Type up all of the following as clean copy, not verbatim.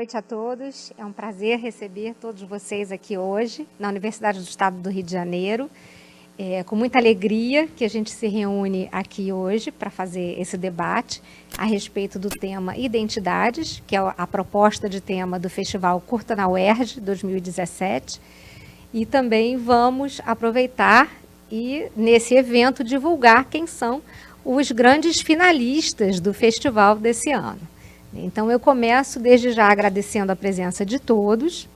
noite a todos. É um prazer receber todos vocês aqui hoje, na Universidade do Estado do Rio de Janeiro. É com muita alegria que a gente se reúne aqui hoje para fazer esse debate a respeito do tema Identidades, que é a proposta de tema do Festival Curta na UERJ 2017. E também vamos aproveitar e, nesse evento, divulgar quem são os grandes finalistas do festival desse ano. Então, eu começo desde já agradecendo a presença de todos,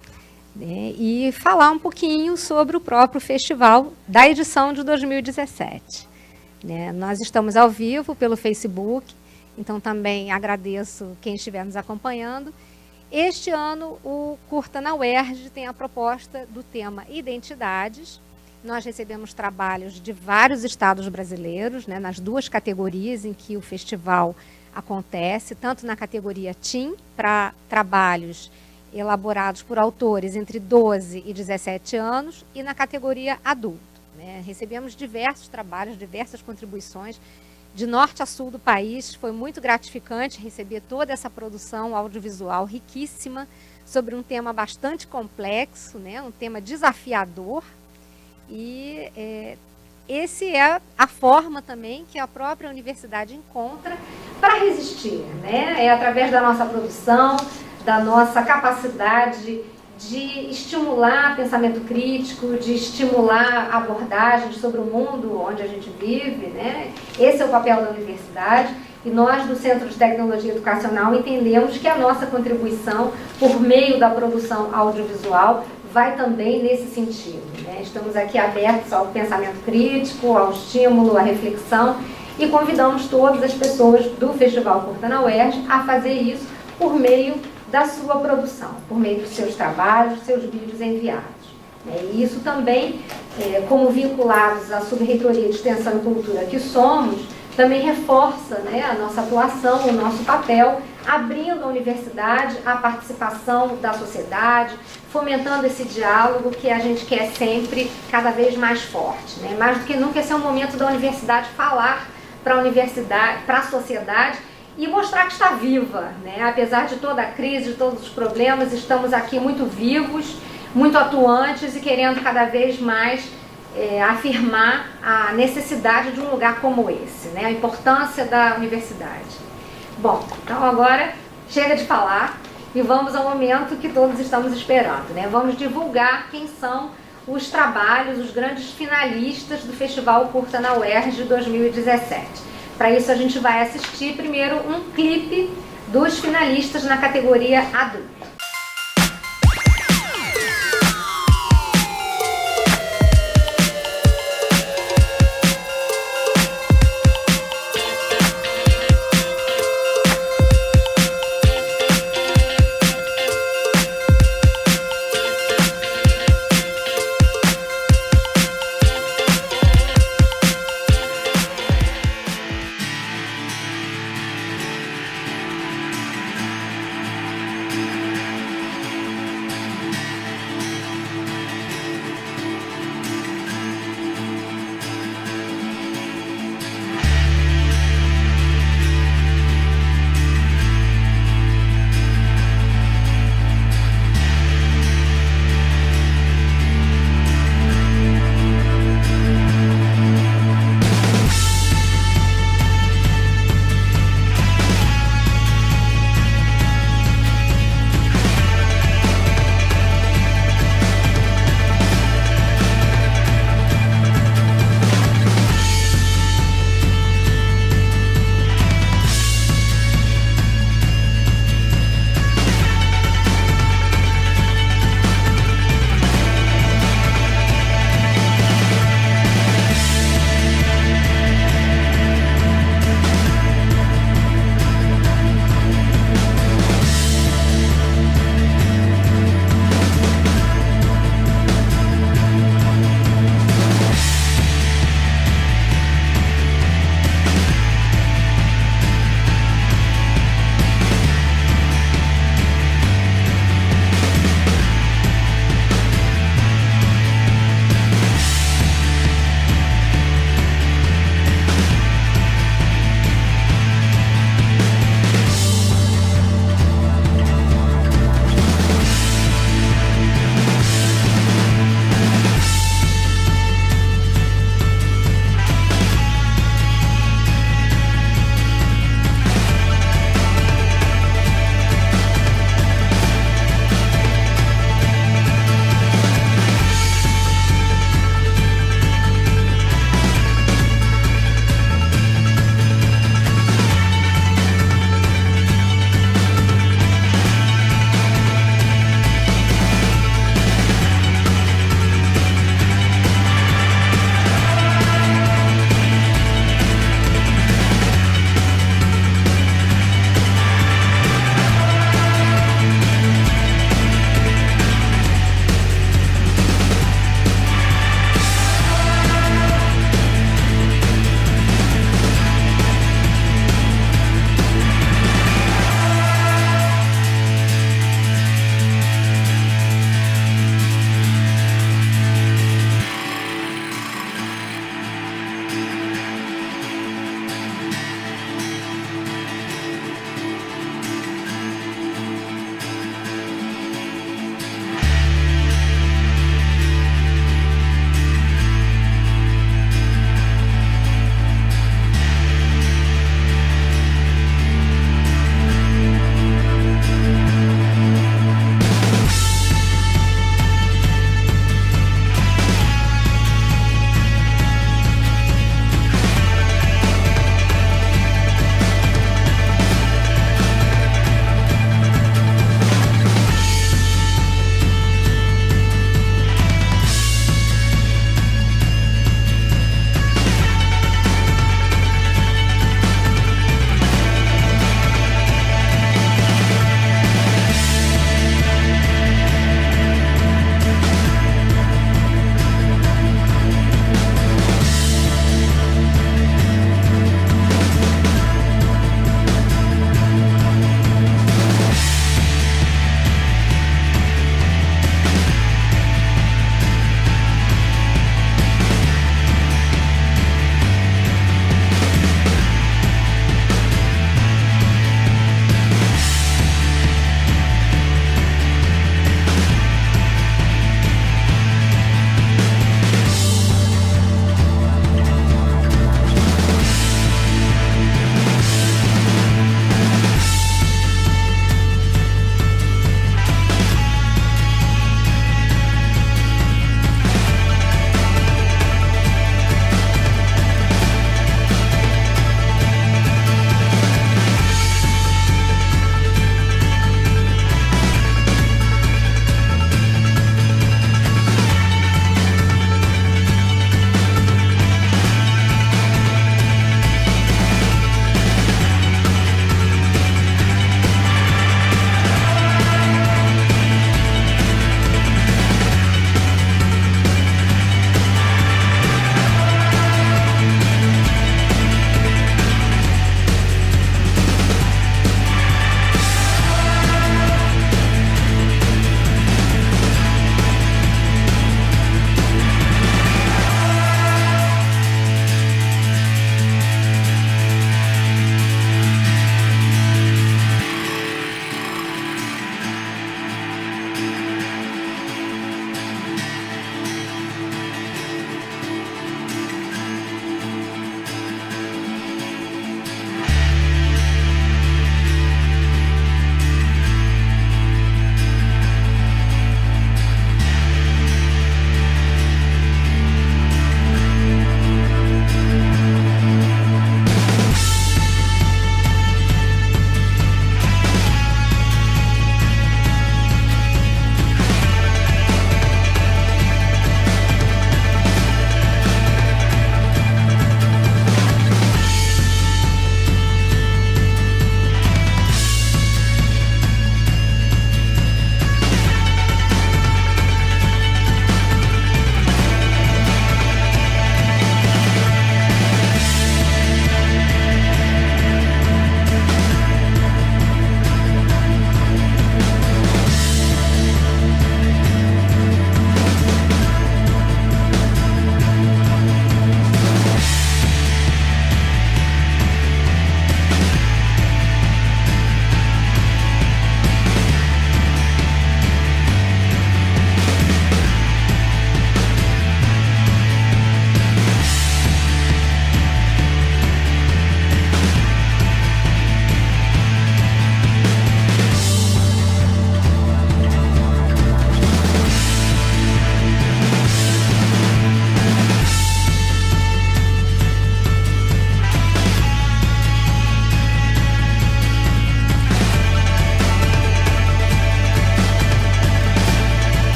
né, e falar um pouquinho sobre o próprio festival da edição de 2017. Né. Nós estamos ao vivo pelo Facebook, então também agradeço quem estiver nos acompanhando. Este ano, o Curta na UERJ tem a proposta do tema Identidades. Nós recebemos trabalhos de vários estados brasileiros, né, nas duas categorias em que o festival acontece, tanto na categoria Teen, para trabalhos elaborados por autores entre 12 e 17 anos, e na categoria Adulto. Né. Recebemos diversos trabalhos, diversas contribuições, de norte a sul do país. Foi muito gratificante receber toda essa produção audiovisual riquíssima, sobre um tema bastante complexo, né, um tema desafiador, e esse é a forma também que a própria universidade encontra para resistir, né? É através da nossa produção, da nossa capacidade de estimular pensamento crítico, de estimular abordagens sobre o mundo onde a gente vive, né? Esse é o papel da universidade, e nós do Centro de Tecnologia Educacional entendemos que a nossa contribuição por meio da produção audiovisual vai também nesse sentido, né? Estamos aqui abertos ao pensamento crítico, ao estímulo, à reflexão, e convidamos todas as pessoas do Festival Curta na UERJ a fazer isso por meio da sua produção, por meio dos seus trabalhos, dos seus vídeos enviados. E isso também, como vinculados à Subreitoria de Extensão e Cultura que somos, também reforça, né, a nossa atuação, o nosso papel, abrindo a universidade à participação da sociedade, fomentando esse diálogo que a gente quer sempre cada vez mais forte. Né? Mais do que nunca, esse é o momento da universidade falar para a universidade, para a sociedade, e mostrar que está viva. Né? Apesar de toda a crise, de todos os problemas, estamos aqui muito vivos, muito atuantes e querendo cada vez mais afirmar a necessidade de um lugar como esse, né? A importância da universidade. Bom, então agora chega de falar e vamos ao momento que todos estamos esperando, né? Vamos divulgar quem são os trabalhos, os grandes finalistas do Festival Curta na UERJ 2017. Para isso a gente vai assistir primeiro um clipe dos finalistas na categoria Adulto.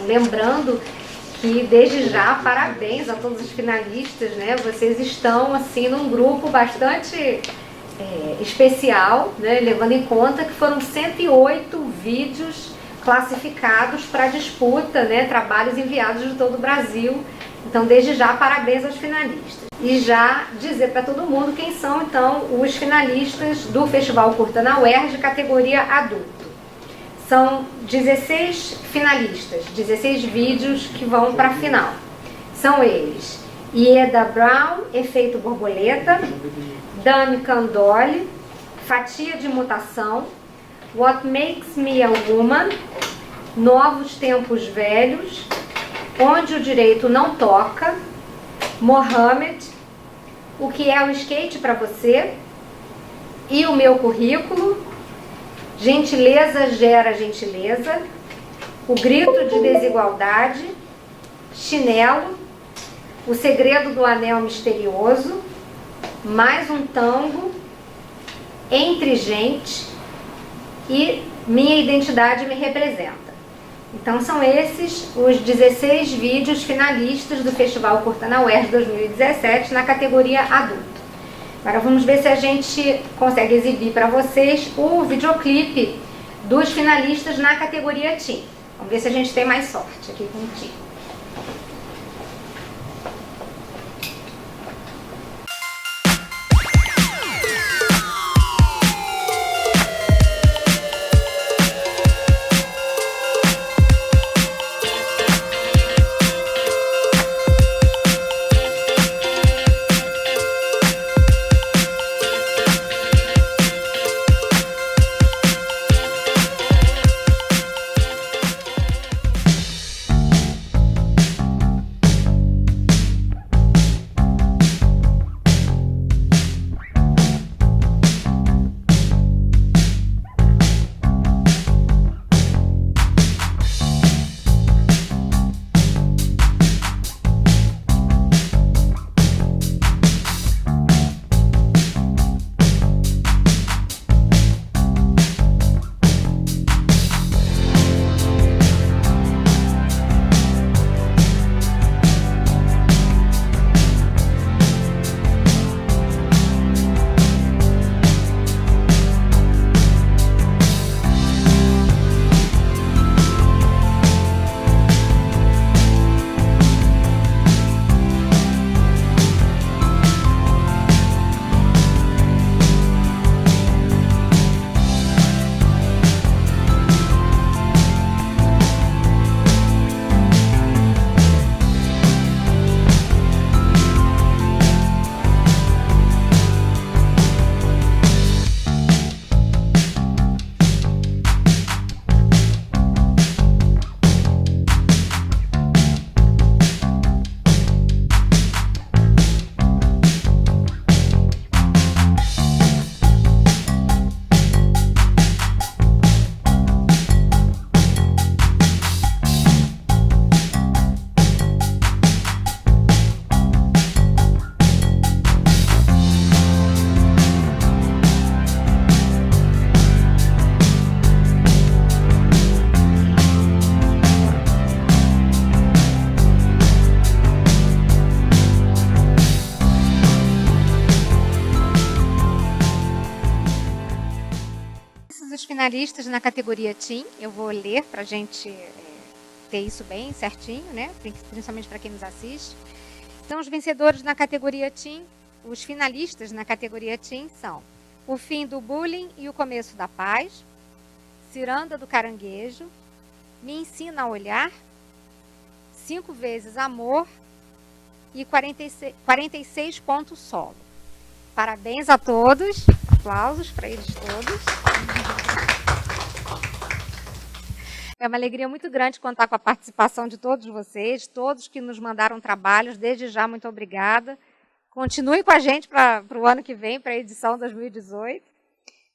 lembrando que, desde já, parabéns a todos os finalistas, né? Vocês estão, assim, num grupo bastante especial, né? Levando em conta que foram 108 vídeos classificados para disputa, né? Trabalhos enviados de todo o Brasil. Então, desde já, parabéns aos finalistas. E já dizer para todo mundo quem são, então, os finalistas do Festival Curta na UERJ, categoria adulto. São 16 finalistas, 16 vídeos que vão para a final. São eles: Ieda Brown, Efeito Borboleta, Dami Candoli, Fatia de Mutação, What Makes Me a Woman, Novos Tempos Velhos, Onde o Direito Não Toca, Mohamed, O que é o skate para você, E o Meu Currículo, Gentileza Gera Gentileza, O Grito de Desigualdade, Chinelo, O Segredo do Anel Misterioso, Mais um Tango, Entre Gente e Minha Identidade Me Representa. Então são esses os 16 vídeos finalistas do Festival Curta na UERJ 2017 na categoria adulto. Agora vamos ver se a gente consegue exibir para vocês o videoclipe dos finalistas na categoria Teen. Vamos ver se a gente tem mais sorte aqui com o Teen. Os finalistas na categoria Teen, eu vou ler para a gente ter isso bem certinho, né? Principalmente para quem nos assiste. Então, os vencedores na categoria Teen, os finalistas na categoria Teen são O Fim do Bullying e o Começo da Paz, Ciranda do Caranguejo, Me Ensina a Olhar, 5 vezes Amor e 46 pontos solo. Parabéns a todos, aplausos para eles todos. É uma alegria muito grande contar com a participação de todos vocês, todos que nos mandaram trabalhos. Desde já, muito obrigada. Continue com a gente para o ano que vem, para a edição 2018.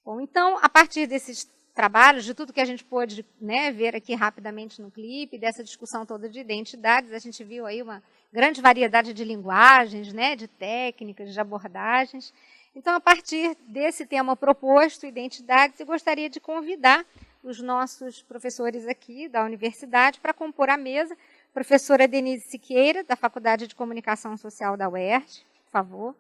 Bom, então, a partir desses trabalhos, de tudo que a gente pôde, né, ver aqui rapidamente no clipe, dessa discussão toda de identidades, a gente viu aí uma grande variedade de linguagens, né, de técnicas, de abordagens. Então, a partir desse tema proposto, identidades, eu gostaria de convidar os nossos professores aqui da universidade para compor a mesa. Professora Denise Siqueira, da Faculdade de Comunicação Social da UERJ, por favor.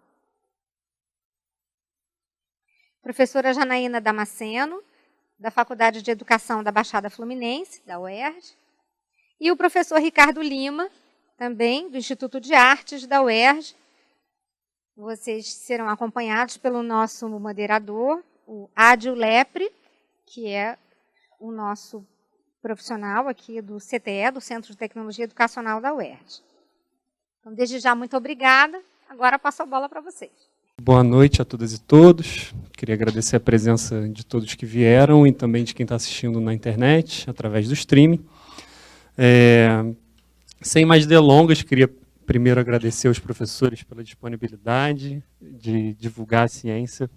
Professora Janaína Damasceno, da Faculdade de Educação da Baixada Fluminense, da UERJ. E o professor Ricardo Lima, também do Instituto de Artes da UERJ. Vocês serão acompanhados pelo nosso moderador, o Adil Lepre, que é o nosso profissional aqui do CTE, do Centro de Tecnologia Educacional da UERJ. Então, desde já, muito obrigada. Agora passo a bola para vocês. Boa noite a todas e todos. Queria agradecer a presença de todos que vieram e também de quem está assistindo na internet, através do streaming. Sem mais delongas, queria primeiro agradecer aos professores pela disponibilidade de divulgar a ciência,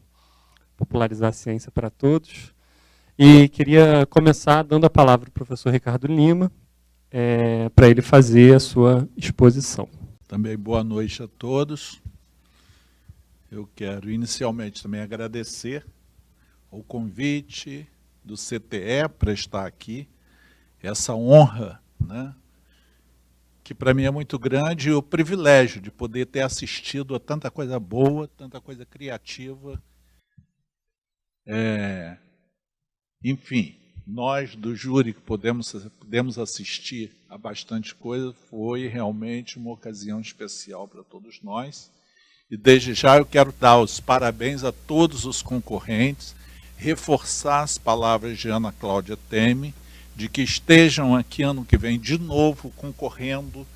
popularizar a ciência para todos. E queria começar dando a palavra ao professor Ricardo Lima, para ele fazer a sua exposição. Também boa noite a todos. Eu quero inicialmente também agradecer o convite do CTE para estar aqui, essa honra, né, que para mim é muito grande, e o privilégio de poder ter assistido a tanta coisa boa, tanta coisa criativa. Enfim, nós do júri que pudemos assistir a bastante coisa, foi realmente uma ocasião especial para todos nós. E desde já eu quero dar os parabéns a todos os concorrentes, reforçar as palavras de Ana Cláudia Teme, de que estejam aqui ano que vem de novo concorrendo,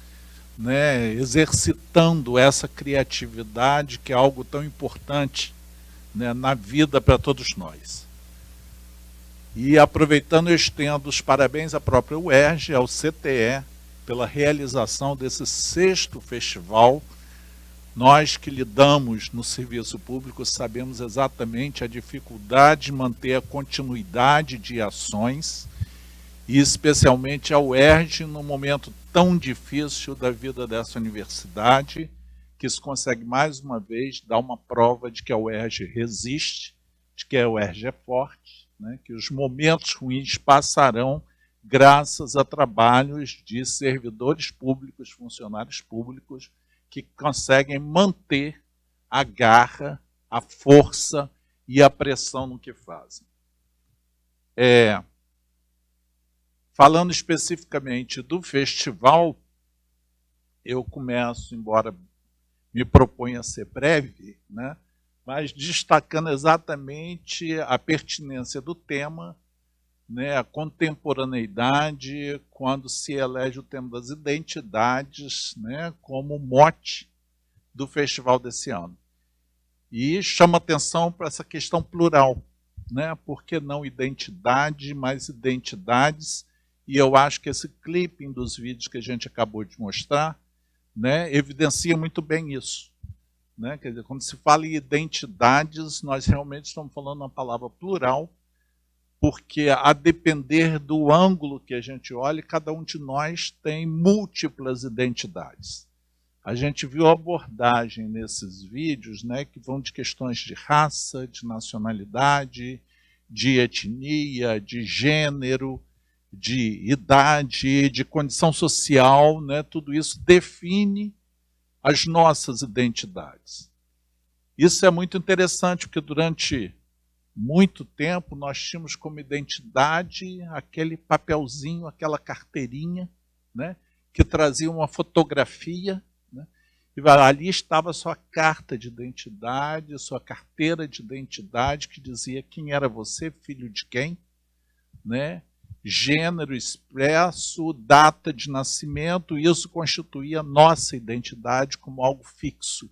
né, exercitando essa criatividade, que é algo tão importante, né, na vida para todos nós. E aproveitando, eu estendo os parabéns à própria UERJ, ao CTE, pela realização desse 6º festival. Nós que lidamos no serviço público sabemos exatamente a dificuldade de manter a continuidade de ações, e especialmente a UERJ, num momento tão difícil da vida dessa universidade, que se consegue mais uma vez dar uma prova de que a UERJ resiste, de que a UERJ é forte, né, que os momentos ruins passarão graças a trabalhos de servidores públicos, funcionários públicos, que conseguem manter a garra, a força e a pressão no que fazem. Falando especificamente do festival, eu começo, embora me proponha a ser breve, né, mas destacando exatamente a pertinência do tema, né, a contemporaneidade, quando se elege o tema das identidades, né, como mote do festival desse ano. E chama atenção para essa questão plural, né, por que não identidade, mas identidades, e eu acho que esse clipping dos vídeos que a gente acabou de mostrar, né, evidencia muito bem isso. Né? Quer dizer, quando se fala em identidades, nós realmente estamos falando uma palavra plural, porque a depender do ângulo que a gente olha, cada um de nós tem múltiplas identidades. A gente viu a abordagem nesses vídeos, né, que vão de questões de raça, de nacionalidade, de etnia, de gênero, de idade, de condição social, né, tudo isso define as nossas identidades. Isso é muito interessante, porque durante muito tempo nós tínhamos como identidade aquele papelzinho, aquela carteirinha, né, que trazia uma fotografia, né, e ali estava a sua carta de identidade, a sua carteira de identidade, que dizia quem era você, filho de quem, né, gênero expresso, data de nascimento. Isso constituía nossa identidade como algo fixo,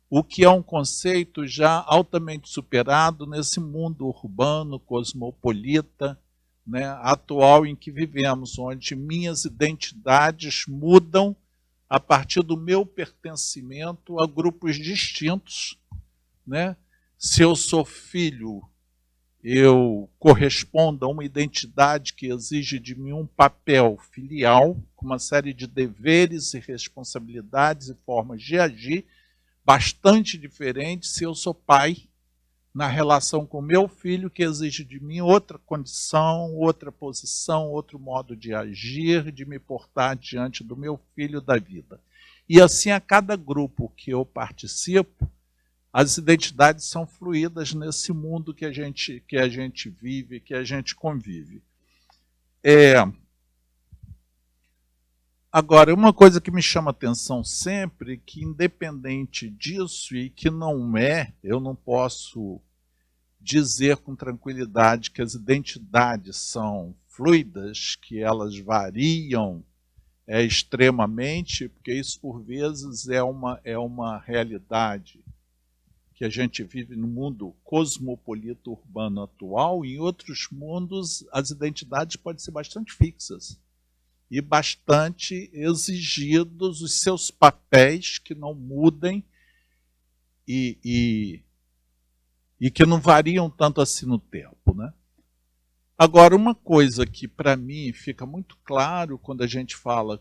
o que é um conceito já altamente superado nesse mundo urbano, cosmopolita, né, atual em que vivemos, onde minhas identidades mudam a partir do meu pertencimento a grupos distintos, né? Se eu sou filho, eu correspondo a uma identidade que exige de mim um papel filial, com uma série de deveres e responsabilidades e formas de agir, bastante diferente se eu sou pai, na relação com meu filho, que exige de mim outra condição, outra posição, outro modo de agir, de me portar diante do meu filho da vida. E assim, a cada grupo que eu participo, as identidades são fluídas nesse mundo que a gente vive, que a gente convive. Agora, uma coisa que me chama atenção sempre, que independente disso e que não eu não posso dizer com tranquilidade que as identidades são fluidas, que elas variam extremamente, porque isso por vezes é uma realidade que a gente vive no mundo cosmopolita urbano atual. Em outros mundos, as identidades podem ser bastante fixas e bastante exigidos os seus papéis que não mudem e que não variam tanto assim no tempo, né? Agora, uma coisa que para mim fica muito claro quando a gente fala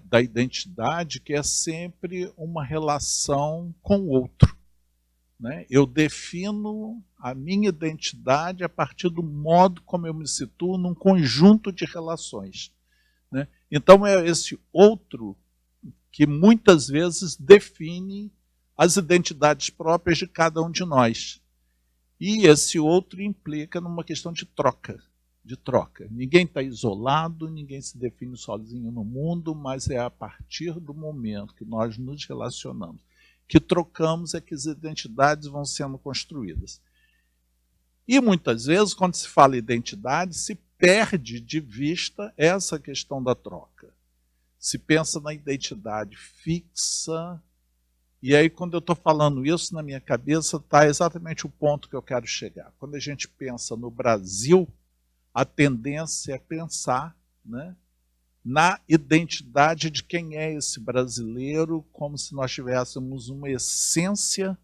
da identidade, que é sempre uma relação com o outro, né? Eu defino a minha identidade a partir do modo como eu me situo num conjunto de relações, né? Então é esse outro que muitas vezes define as identidades próprias de cada um de nós. E esse outro implica numa questão de troca. Ninguém está isolado, ninguém se define sozinho no mundo, mas é a partir do momento que nós nos relacionamos, que trocamos, é que as identidades vão sendo construídas. E muitas vezes, quando se fala identidade, se perde de vista essa questão da troca. Se pensa na identidade fixa, e aí quando eu estou falando isso, na minha cabeça está exatamente o ponto que eu quero chegar. Quando a gente pensa no Brasil, a tendência é pensar, né, na identidade de quem é esse brasileiro, como se nós tivéssemos uma essência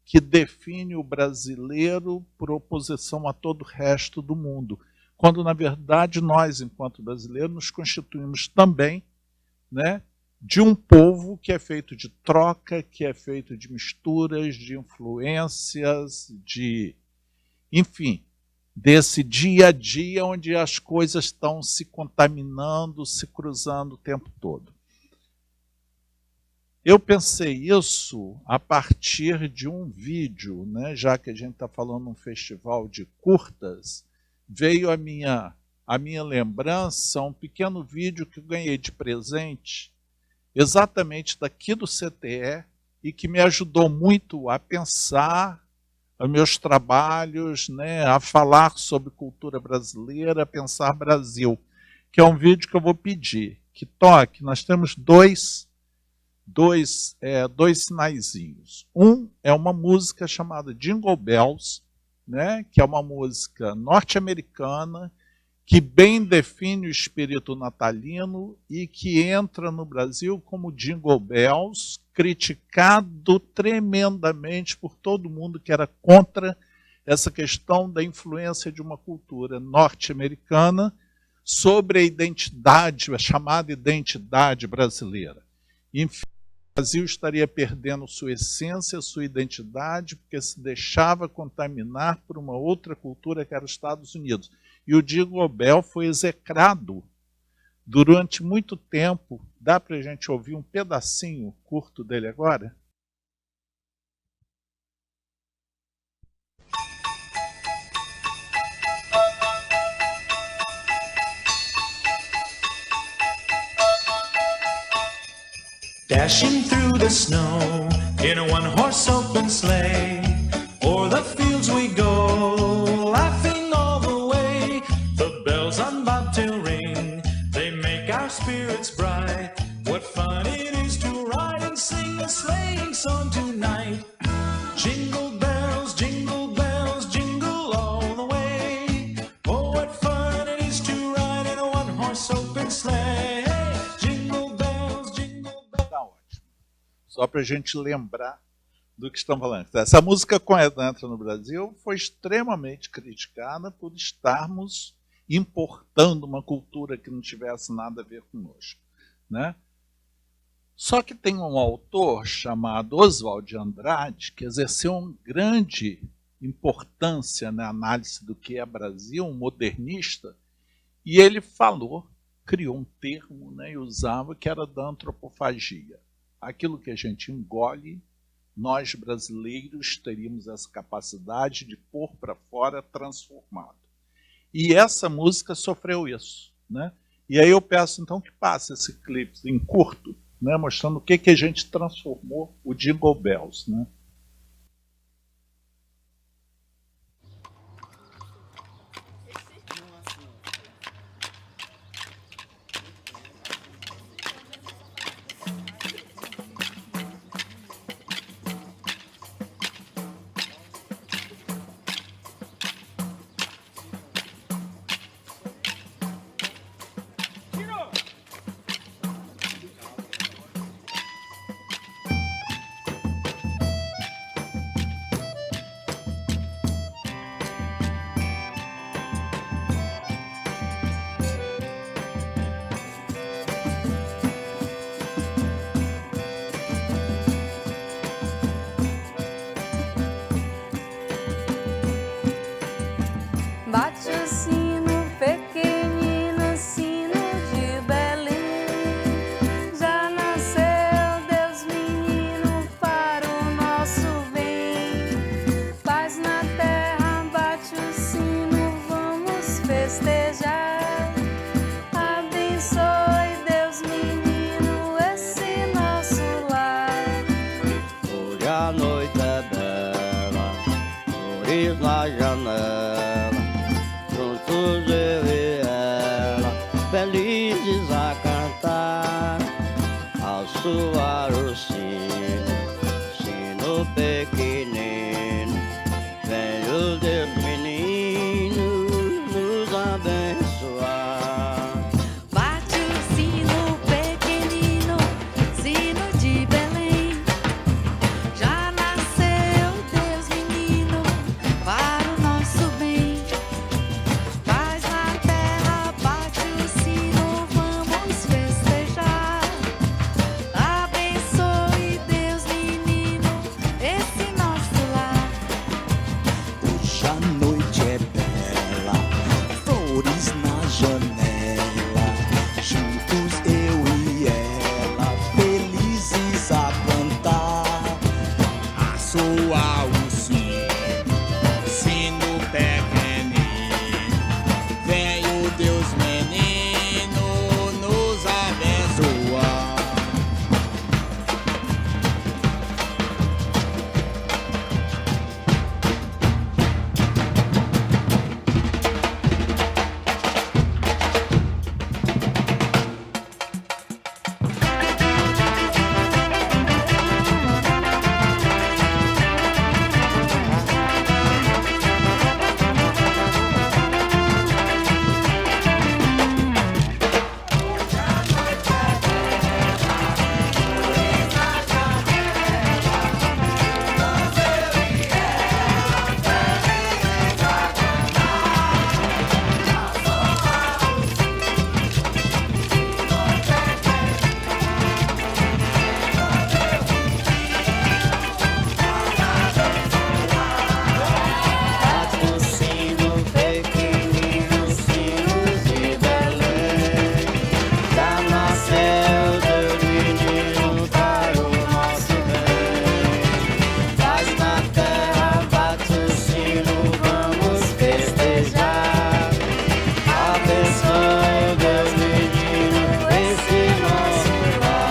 que define o brasileiro por oposição a todo o resto do mundo. Quando, na verdade, nós, enquanto brasileiros, nos constituímos também, né, de um povo que é feito de troca, que é feito de misturas, de influências, enfim, desse dia a dia onde as coisas estão se contaminando, se cruzando o tempo todo. Eu pensei isso a partir de um vídeo, né, já que a gente está falando num festival de curtas, veio a minha lembrança um pequeno vídeo que eu ganhei de presente, exatamente daqui do CTE, e que me ajudou muito a pensar os meus trabalhos, né, a falar sobre cultura brasileira, a pensar Brasil, que é um vídeo que eu vou pedir que toque. Nós temos dois sinaizinhos. Um é uma música chamada Jingle Bells, né, que é uma música norte-americana, que bem define o espírito natalino e que entra no Brasil como Jingle Bells, criticado tremendamente por todo mundo que era contra essa questão da influência de uma cultura norte-americana sobre a identidade, a chamada identidade brasileira. Enfim, o Brasil estaria perdendo sua essência, sua identidade, porque se deixava contaminar por uma outra cultura que era os Estados Unidos. E o Jingle Bell foi execrado durante muito tempo. Dá para a gente ouvir um pedacinho curto dele agora? Dashing through the snow in a one-horse open sleigh, o'er the fields we go, laughing all the way. The bells on bobtail ring, they make our spirits bright. What fun it is to ride and sing a sleighing song tonight. Jingle bells, jingle all the way. Oh, what fun it is to ride in a one-horse open sleigh. Só para a gente lembrar do que estamos falando. Essa música, quando entra no Brasil, foi extremamente criticada por estarmos importando uma cultura que não tivesse nada a ver conosco, né? Só que tem um autor chamado Oswald de Andrade, que exerceu um grande importância na análise do que é Brasil, um modernista, e ele falou, criou um termo, né, e usava, que era da antropofagia. Aquilo que a gente engole, nós brasileiros teríamos essa capacidade de pôr para fora transformado. E essa música sofreu isso, né? E aí eu peço então que passe esse clipe em curto, né, mostrando o que a gente transformou o Jingle Bells, né? Bate o sino, pequenino sino de Belém. Já nasceu Deus menino para o nosso bem. Paz na terra, bate o sino, vamos festejar. Abençoe Deus menino esse nosso lar. Hoje a noite é bela, flores na janela, juntos eu e ela, felizes a cantar, ao soar o sino, sino pequenino, vem o Deus menino nos abençoar. Bate o sino pequenino, sino de Belém. Já nasceu Deus menino para o nosso bem. Paz na terra, bate o sino, vamos festejar. Abençoe Deus menino esse nosso lar. Hoje a noite é bela, flores na janela, juntos eu e ela, felizes a cantar, a soar o sino pequenino, vem o Deus menino nos abençoar. Bate o sino pequenino, sino de Belém. Já nasceu Deus menino para o nosso bem. Paz na terra, bate o sino, vamos festejar. Abençoe Deus menino esse nosso lar.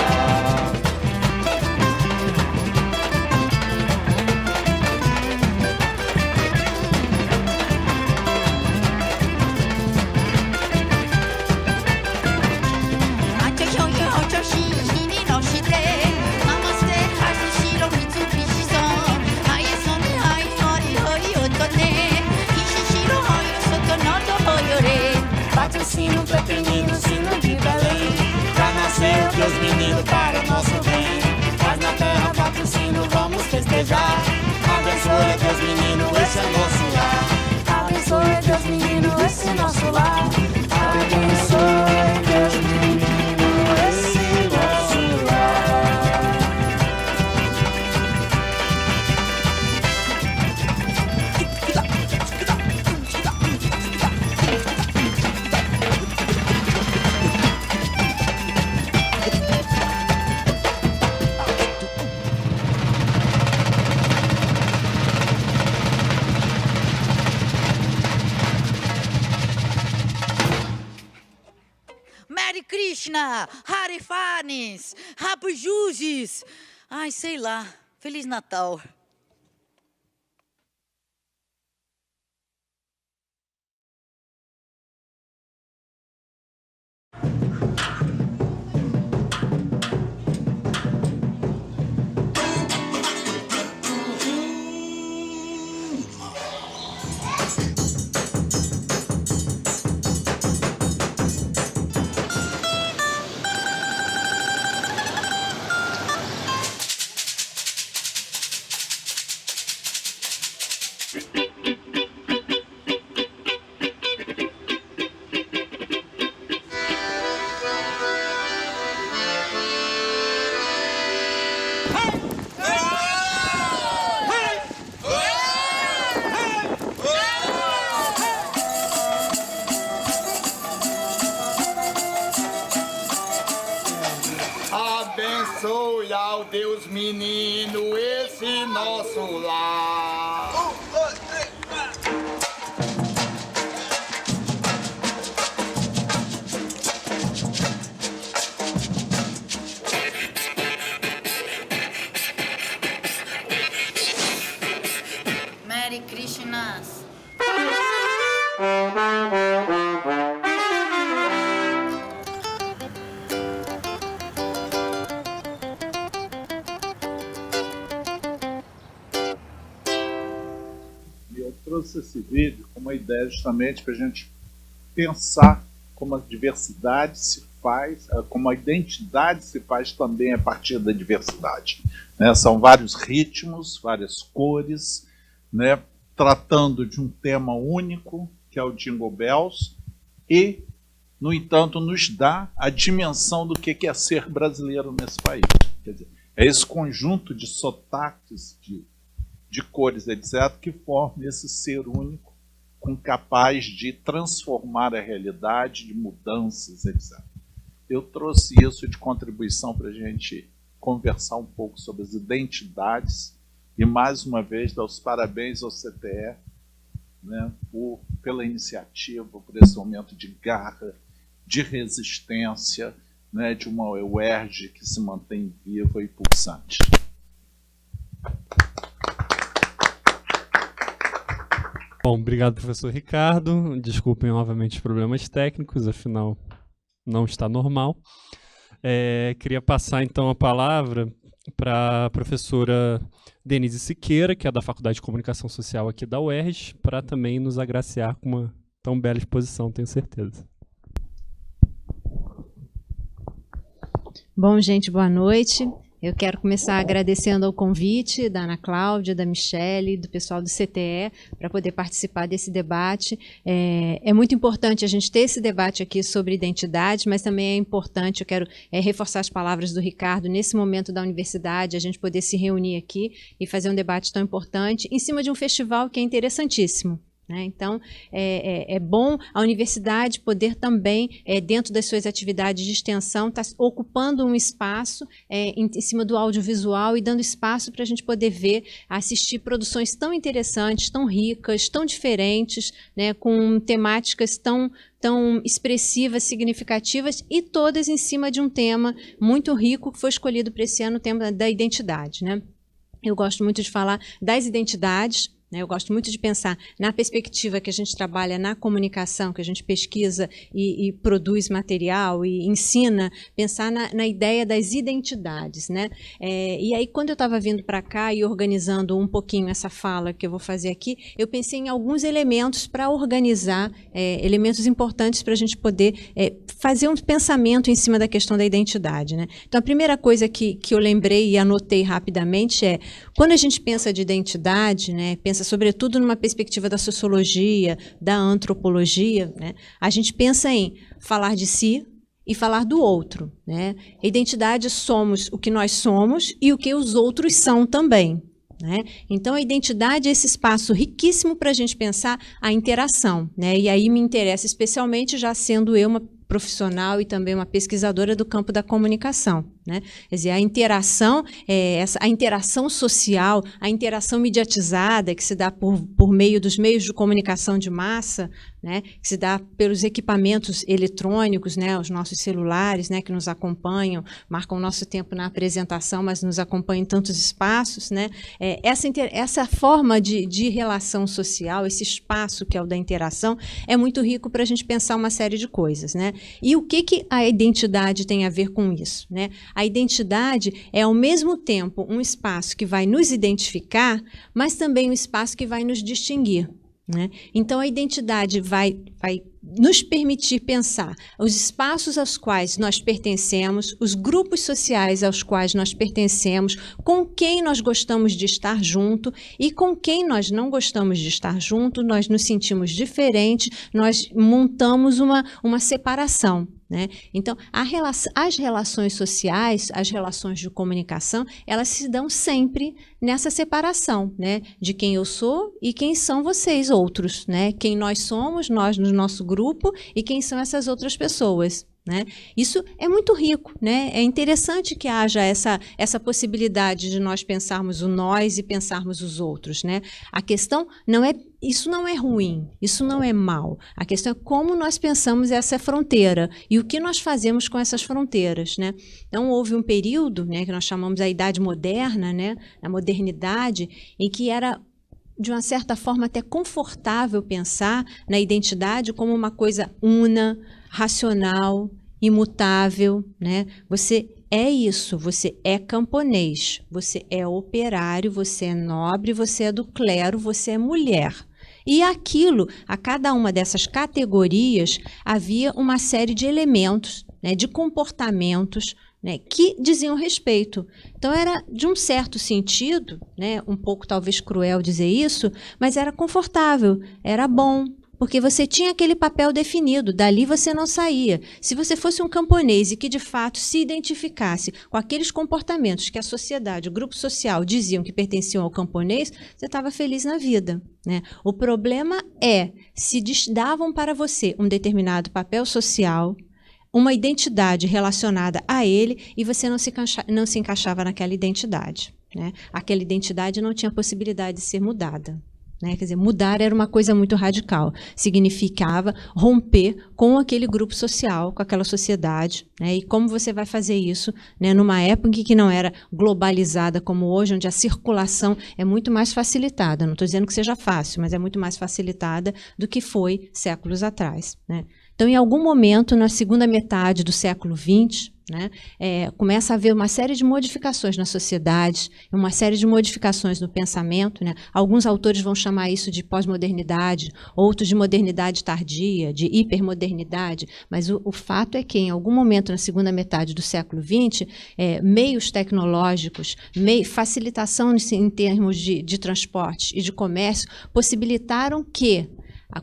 Bate o sino pequenino, sino de Belém. Já nasceu Deus menino para o nosso bem. Paz na terra, bate o sino, vamos festejar. Abençoe Deus menino, esse é nosso lar. Abençoe Deus menino esse nosso lar. Abençoe Deus menino, esse nosso lar. Hare Krishna, Hare Fanes, Rabujuzes. Ai, sei lá. Feliz Natal. Abençoe ao Deus menino esse nosso lar. Merry Krishnas. Eu trouxe esse vídeo com uma ideia justamente para a gente pensar como a diversidade se faz, como a identidade se faz também a partir da diversidade. Né? São vários ritmos, várias cores, né? Tratando de um tema único, que é o Jingle Bells, e, no entanto, nos dá a dimensão do que é ser brasileiro nesse país. Quer dizer, é esse conjunto de sotaques, de cores, etc., que forma esse ser único, capaz de transformar a realidade, de mudanças, etc. Eu trouxe isso de contribuição para a gente conversar um pouco sobre as identidades e, mais uma vez, dar os parabéns ao CTE, né, pela iniciativa, por esse momento de garra, de resistência, né, de uma UERJ que se mantém viva e pulsante. Bom, obrigado, professor Ricardo. Desculpem novamente os problemas técnicos, afinal não está normal. Queria passar então a palavra para a professora Denise Siqueira, que é da Faculdade de Comunicação Social aqui da UERJ, para também nos agraciar com uma tão bela exposição, tenho certeza. Bom, gente, boa noite. Eu quero começar agradecendo ao convite da Ana Cláudia, da Michele, do pessoal do CTE, para poder participar desse debate. É muito importante a gente ter esse debate aqui sobre identidade, mas também é importante, eu quero reforçar as palavras do Ricardo, nesse momento da universidade, a gente poder se reunir aqui e fazer um debate tão importante em cima de um festival que é interessantíssimo. Então, é bom a universidade poder também, dentro das suas atividades de extensão, estar ocupando um espaço em cima do audiovisual e dando espaço para a gente poder ver, assistir produções tão interessantes, tão ricas, tão diferentes, né, com temáticas tão expressivas, significativas e todas em cima de um tema muito rico que foi escolhido para esse ano, o tema da identidade. Né? Eu gosto muito de falar das identidades. Eu gosto muito de pensar na perspectiva que a gente trabalha na comunicação, que a gente pesquisa e produz material e ensina, pensar na ideia das identidades. Né? E aí, quando eu estava vindo para cá e organizando um pouquinho essa fala que eu vou fazer aqui, eu pensei em alguns elementos para organizar, elementos importantes para a gente poder fazer um pensamento em cima da questão da identidade. Né? Então, a primeira coisa que eu lembrei e anotei rapidamente é, quando a gente pensa de identidade, né, pensa sobretudo numa perspectiva da sociologia, da antropologia, né, a gente pensa em falar de si e falar do outro. Né? Identidade somos o que nós somos e o que os outros são também. Né? Então, a identidade é esse espaço riquíssimo para a gente pensar a interação. Né? E aí me interessa especialmente, já sendo eu uma profissional e também uma pesquisadora do campo da comunicação. né? Quer dizer, a interação social, a interação mediatizada que se dá por meio dos meios de comunicação de massa, né, que se dá pelos equipamentos eletrônicos, né, os nossos celulares, né, que nos acompanham, marcam o nosso tempo na apresentação, mas nos acompanham em tantos espaços, né, essa forma de relação social, esse espaço que é o da interação, é muito rico para a gente pensar uma série de coisas, né? E o que a identidade tem a ver com isso, né? A identidade é, ao mesmo tempo, um espaço que vai nos identificar, mas também um espaço que vai nos distinguir, né? Então, a identidade vai nos permitir pensar os espaços aos quais nós pertencemos, os grupos sociais aos quais nós pertencemos, com quem nós gostamos de estar junto e com quem nós não gostamos de estar junto, nós nos sentimos diferentes, nós montamos uma separação, né? Então, as relações sociais, as relações de comunicação, elas se dão sempre nessa separação, né? De quem eu sou e quem são vocês outros, né? Quem nós somos, nós no nosso grupo, e quem são essas outras pessoas, né? Isso é muito rico, né? É interessante que haja essa possibilidade de nós pensarmos o nós e pensarmos os outros, né? A questão não é, isso não é ruim, isso não é mal. A questão é como nós pensamos essa fronteira e o que nós fazemos com essas fronteiras, né? Então, houve um período, né, que nós chamamos a Idade Moderna, né, a modernidade, em que era, de uma certa forma, até confortável pensar na identidade como uma coisa una, racional, imutável, né? Você é isso, você é camponês, você é operário, você é nobre, você é do clero, você é mulher. E aquilo, a cada uma dessas categorias, havia uma série de elementos, né, de comportamentos, né, que diziam respeito. Então, era, de um certo sentido, né, um pouco talvez cruel dizer isso, mas era confortável, era bom, porque você tinha aquele papel definido, dali você não saía. Se você fosse um camponês e que, de fato, se identificasse com aqueles comportamentos que a sociedade, o grupo social, diziam que pertenciam ao camponês, você estava feliz na vida, né? O problema é se davam para você um determinado papel social, uma identidade relacionada a ele, e você não se encaixava naquela identidade, né? Aquela identidade não tinha possibilidade de ser mudada, né? Quer dizer, mudar era uma coisa muito radical. Significava romper com aquele grupo social, com aquela sociedade, né? E como você vai fazer isso, né, numa época em que não era globalizada como hoje, onde a circulação é muito mais facilitada. Não estou dizendo que seja fácil, mas é muito mais facilitada do que foi séculos atrás, né? Então, em algum momento, na segunda metade do século XX, né, começa a haver uma série de modificações na sociedade, uma série de modificações no pensamento, né? Alguns autores vão chamar isso de pós-modernidade, outros de modernidade tardia, de hipermodernidade, mas o fato é que, em algum momento na segunda metade do século XX, meios tecnológicos, facilitação em termos de transporte e de comércio, possibilitaram que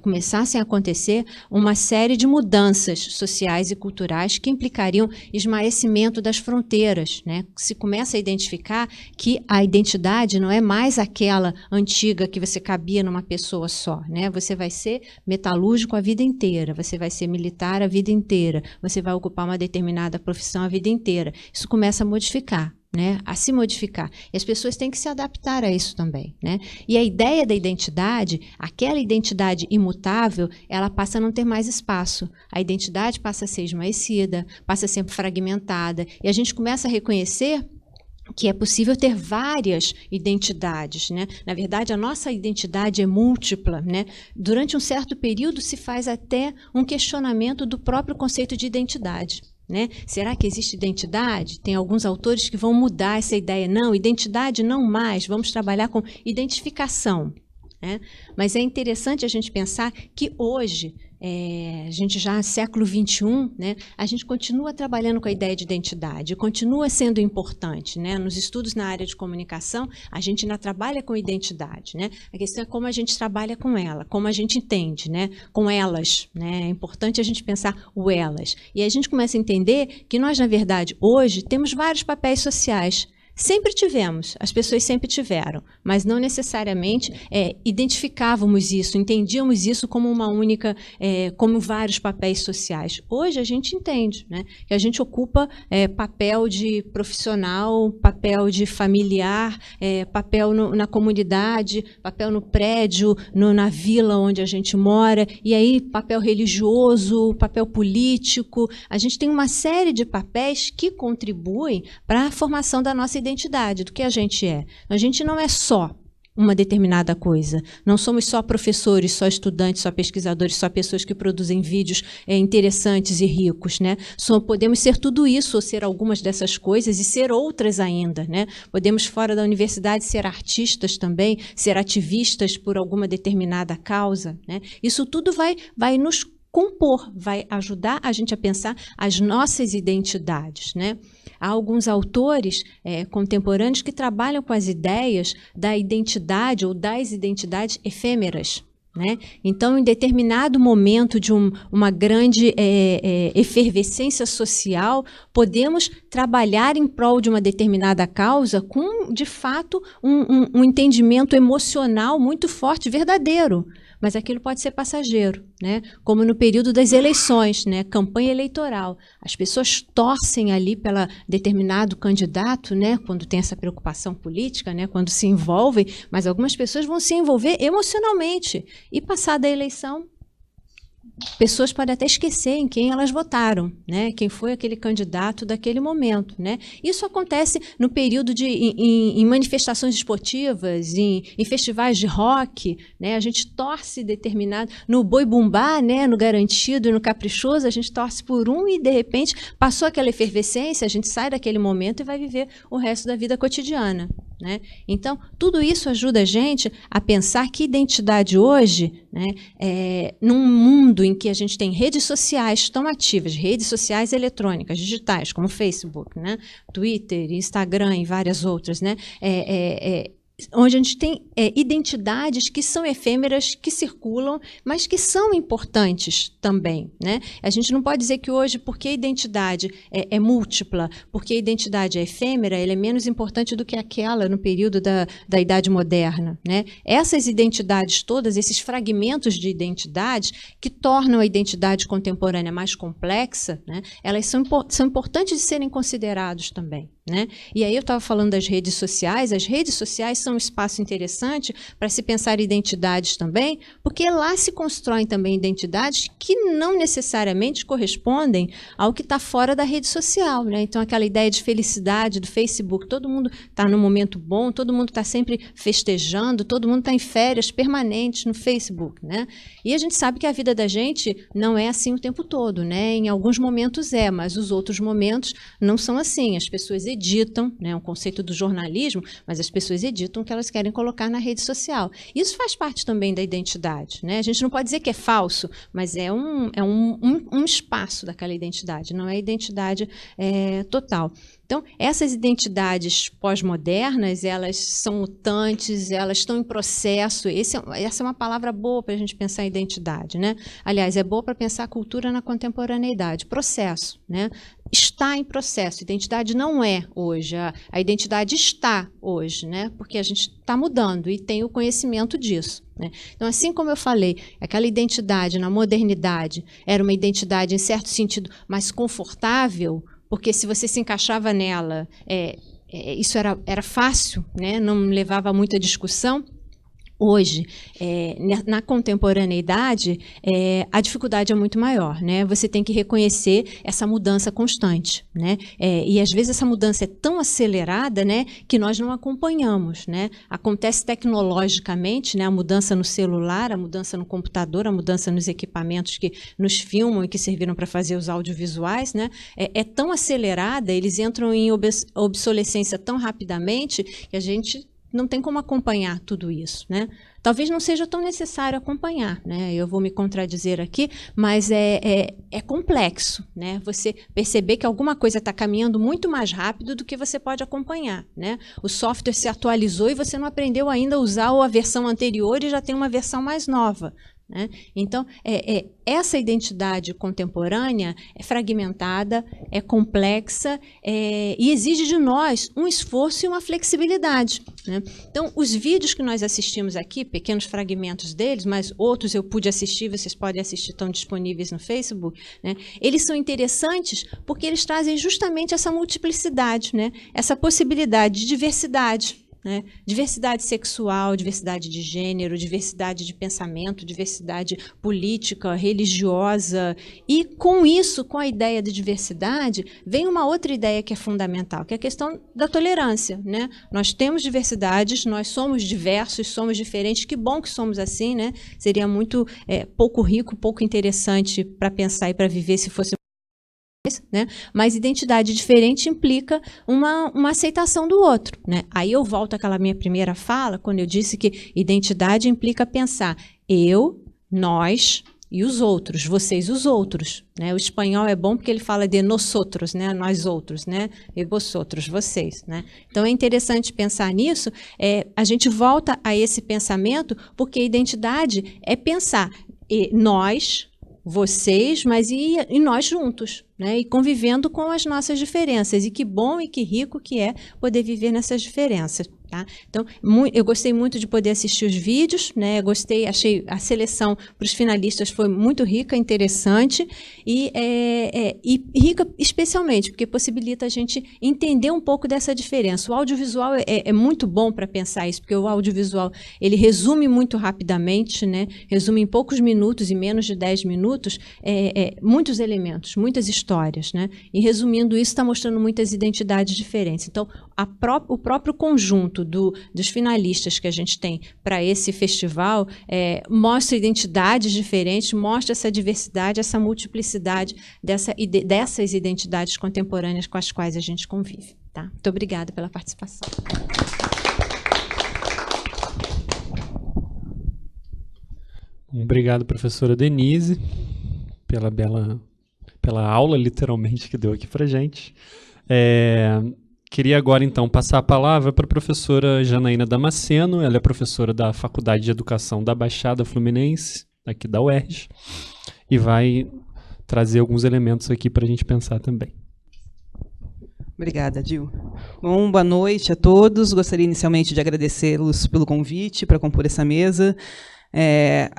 começassem a acontecer uma série de mudanças sociais e culturais que implicariam esmaecimento das fronteiras, né? Se começa a identificar que a identidade não é mais aquela antiga que você cabia numa pessoa só, né? Você vai ser metalúrgico a vida inteira, você vai ser militar a vida inteira, você vai ocupar uma determinada profissão a vida inteira. Isso começa a modificar, né, a se modificar. E as pessoas têm que se adaptar a isso também, né? E a ideia da identidade, aquela identidade imutável, ela passa a não ter mais espaço. A identidade passa a ser esmaecida, passa a ser fragmentada. E a gente começa a reconhecer que é possível ter várias identidades, né? Na verdade, a nossa identidade é múltipla, né? Durante um certo período se faz até um questionamento do próprio conceito de identidade, né? Será que existe identidade? Tem alguns autores que vão mudar essa ideia. Não, identidade não mais, vamos trabalhar com identificação, né? Mas é interessante a gente pensar que hoje, a gente já século XXI, né, a gente continua trabalhando com a ideia de identidade, continua sendo importante, né? Nos estudos na área de comunicação, a gente ainda trabalha com identidade, né? A questão é como a gente trabalha com ela, como a gente entende, né? Com elas, né? É importante a gente pensar o elas. E a gente começa a entender que nós, na verdade, hoje, temos vários papéis sociais, Sempre tivemos, as pessoas sempre tiveram, mas não necessariamente identificávamos isso, entendíamos isso como uma única, como vários papéis sociais. Hoje a gente entende, né, que a gente ocupa papel de profissional, papel de familiar, papel na comunidade, papel no prédio, na vila onde a gente mora, e aí papel religioso, papel político. A gente tem uma série de papéis que contribuem para a formação da nossa identidade, do que a gente é. A gente não é só uma determinada coisa. Não somos só professores, só estudantes, só pesquisadores, só pessoas que produzem vídeos interessantes e ricos, né? Podemos ser tudo isso, ou ser algumas dessas coisas e ser outras ainda, né? Podemos, fora da universidade, ser artistas também, ser ativistas por alguma determinada causa, né? Isso tudo vai nos compor, vai ajudar a gente a pensar as nossas identidades, né? Há alguns autores contemporâneos que trabalham com as ideias da identidade ou das identidades efêmeras, né? Então, em determinado momento de uma grande efervescência social, podemos trabalhar em prol de uma determinada causa com, de fato, um entendimento emocional muito forte, verdadeiro. Mas aquilo pode ser passageiro, né? Como no período das eleições, né? Campanha eleitoral. As pessoas torcem ali pela determinado candidato, né? Quando tem essa preocupação política, né? Quando se envolvem, mas algumas pessoas vão se envolver emocionalmente. E passada a eleição, pessoas podem até esquecer em quem elas votaram, né? Quem foi aquele candidato daquele momento, né? Isso acontece no período em manifestações esportivas, em festivais de rock, né? A gente torce determinado no boi bumbá, né? No garantido e no caprichoso, a gente torce por um e de repente passou aquela efervescência, a gente sai daquele momento e vai viver o resto da vida cotidiana, né? Então, tudo isso ajuda a gente a pensar que identidade hoje, né, num mundo em que a gente tem redes sociais tão ativas, redes sociais eletrônicas, digitais, como Facebook, né, Twitter, Instagram e várias outras, né, onde a gente tem identidades que são efêmeras, que circulam, mas que são importantes também, né? A gente não pode dizer que hoje, porque a identidade é múltipla, porque a identidade é efêmera, ela é menos importante do que aquela no período da Idade Moderna, né? Essas identidades todas, esses fragmentos de identidade que tornam a identidade contemporânea mais complexa, né? Elas são importantes de serem considerados também, né? E aí eu estava falando das redes sociais. As redes sociais são um espaço interessante para se pensar identidades também, porque lá se constroem também identidades que não necessariamente correspondem ao que está fora da rede social, né? Então, aquela ideia de felicidade do Facebook, todo mundo está num momento bom, todo mundo está sempre festejando, todo mundo está em férias permanentes no Facebook, né? E a gente sabe que a vida da gente não é assim o tempo todo, né? Em alguns momentos mas os outros momentos não são assim. As pessoas editam, né? Um conceito do jornalismo, mas as pessoas editam o que elas querem colocar na rede social. Isso faz parte também da identidade, né? A gente não pode dizer que é falso, mas é um espaço daquela identidade, não é identidade total. Então, essas identidades pós-modernas, elas são mutantes, elas estão em processo. Essa é uma palavra boa para a gente pensar em identidade, né? Aliás, é boa para pensar a cultura na contemporaneidade. Processo, né? Está em processo. Identidade não é hoje. A identidade está hoje, né? Porque a gente está mudando e tem o conhecimento disso, né? Então, assim como eu falei, aquela identidade na modernidade era uma identidade, em certo sentido, mais confortável, porque se você se encaixava nela, isso era fácil, né? Não levava a muita discussão. Hoje, na contemporaneidade, a dificuldade é muito maior, né? Você tem que reconhecer essa mudança constante, né? E às vezes essa mudança é tão acelerada, né, que nós não acompanhamos, né? Acontece tecnologicamente, né, a mudança no celular, a mudança no computador, a mudança nos equipamentos que nos filmam e que serviram para fazer os audiovisuais, né? É tão acelerada, eles entram em obsolescência tão rapidamente que a gente não tem como acompanhar tudo isso, né? Talvez não seja tão necessário acompanhar, né? Eu vou me contradizer aqui, mas é complexo, né? Você perceber que alguma coisa está caminhando muito mais rápido do que você pode acompanhar, né? O software se atualizou e você não aprendeu ainda a usar a versão anterior e já tem uma versão mais nova. né? Então, essa identidade contemporânea é fragmentada, é complexa e exige de nós um esforço e uma flexibilidade, né? Então, os vídeos que nós assistimos aqui, pequenos fragmentos deles, mas outros eu pude assistir, vocês podem assistir, estão disponíveis no Facebook, né? Eles são interessantes porque eles trazem justamente essa multiplicidade, né? Essa possibilidade de diversidade, né? Diversidade sexual, diversidade de gênero, diversidade de pensamento, diversidade política, religiosa. E com isso, com a ideia de diversidade, vem uma outra ideia que é fundamental, que é a questão da tolerância, né? Nós temos diversidades, nós somos diversos, somos diferentes. Que bom que somos assim, né? Seria muito pouco rico, pouco interessante para pensar e para viver se fosse, né? Mas identidade diferente implica uma aceitação do outro, né? Aí eu volto àquela minha primeira fala, quando eu disse que identidade implica pensar eu, nós e os outros, vocês os outros, né? O espanhol é bom porque ele fala de nosotros, né? Nós outros, né? E vosotros, vocês, né? Então é interessante pensar nisso. A gente volta a esse pensamento porque identidade é pensar nós, vocês, mas e nós juntos, né? E convivendo com as nossas diferenças. E que bom e que rico que é poder viver nessas diferenças. Tá? Então, eu gostei muito de poder assistir os vídeos, né? Achei a seleção para os finalistas foi muito rica, interessante e rica especialmente porque possibilita a gente entender um pouco dessa diferença. O audiovisual é muito bom para pensar isso, porque o audiovisual ele resume muito rapidamente, né? Resume em poucos minutos, em menos de 10 minutos, muitos elementos, muitas histórias, né? E resumindo isso, está mostrando muitas identidades diferentes. Então, o próprio conjunto dos finalistas que a gente tem para esse festival mostra identidades diferentes, mostra essa diversidade, essa multiplicidade dessas identidades contemporâneas com as quais a gente convive. Tá? Muito obrigada pela participação. Obrigado, professora Denise, pela aula, literalmente, que deu aqui para a gente. Queria agora, então, passar a palavra para a professora Janaína Damasceno. Ela é professora da Faculdade de Educação da Baixada Fluminense, aqui da UERJ, e vai trazer alguns elementos aqui para a gente pensar também. Obrigada, Dil. Bom, boa noite a todos. Gostaria inicialmente de agradecê-los pelo convite para compor essa mesa.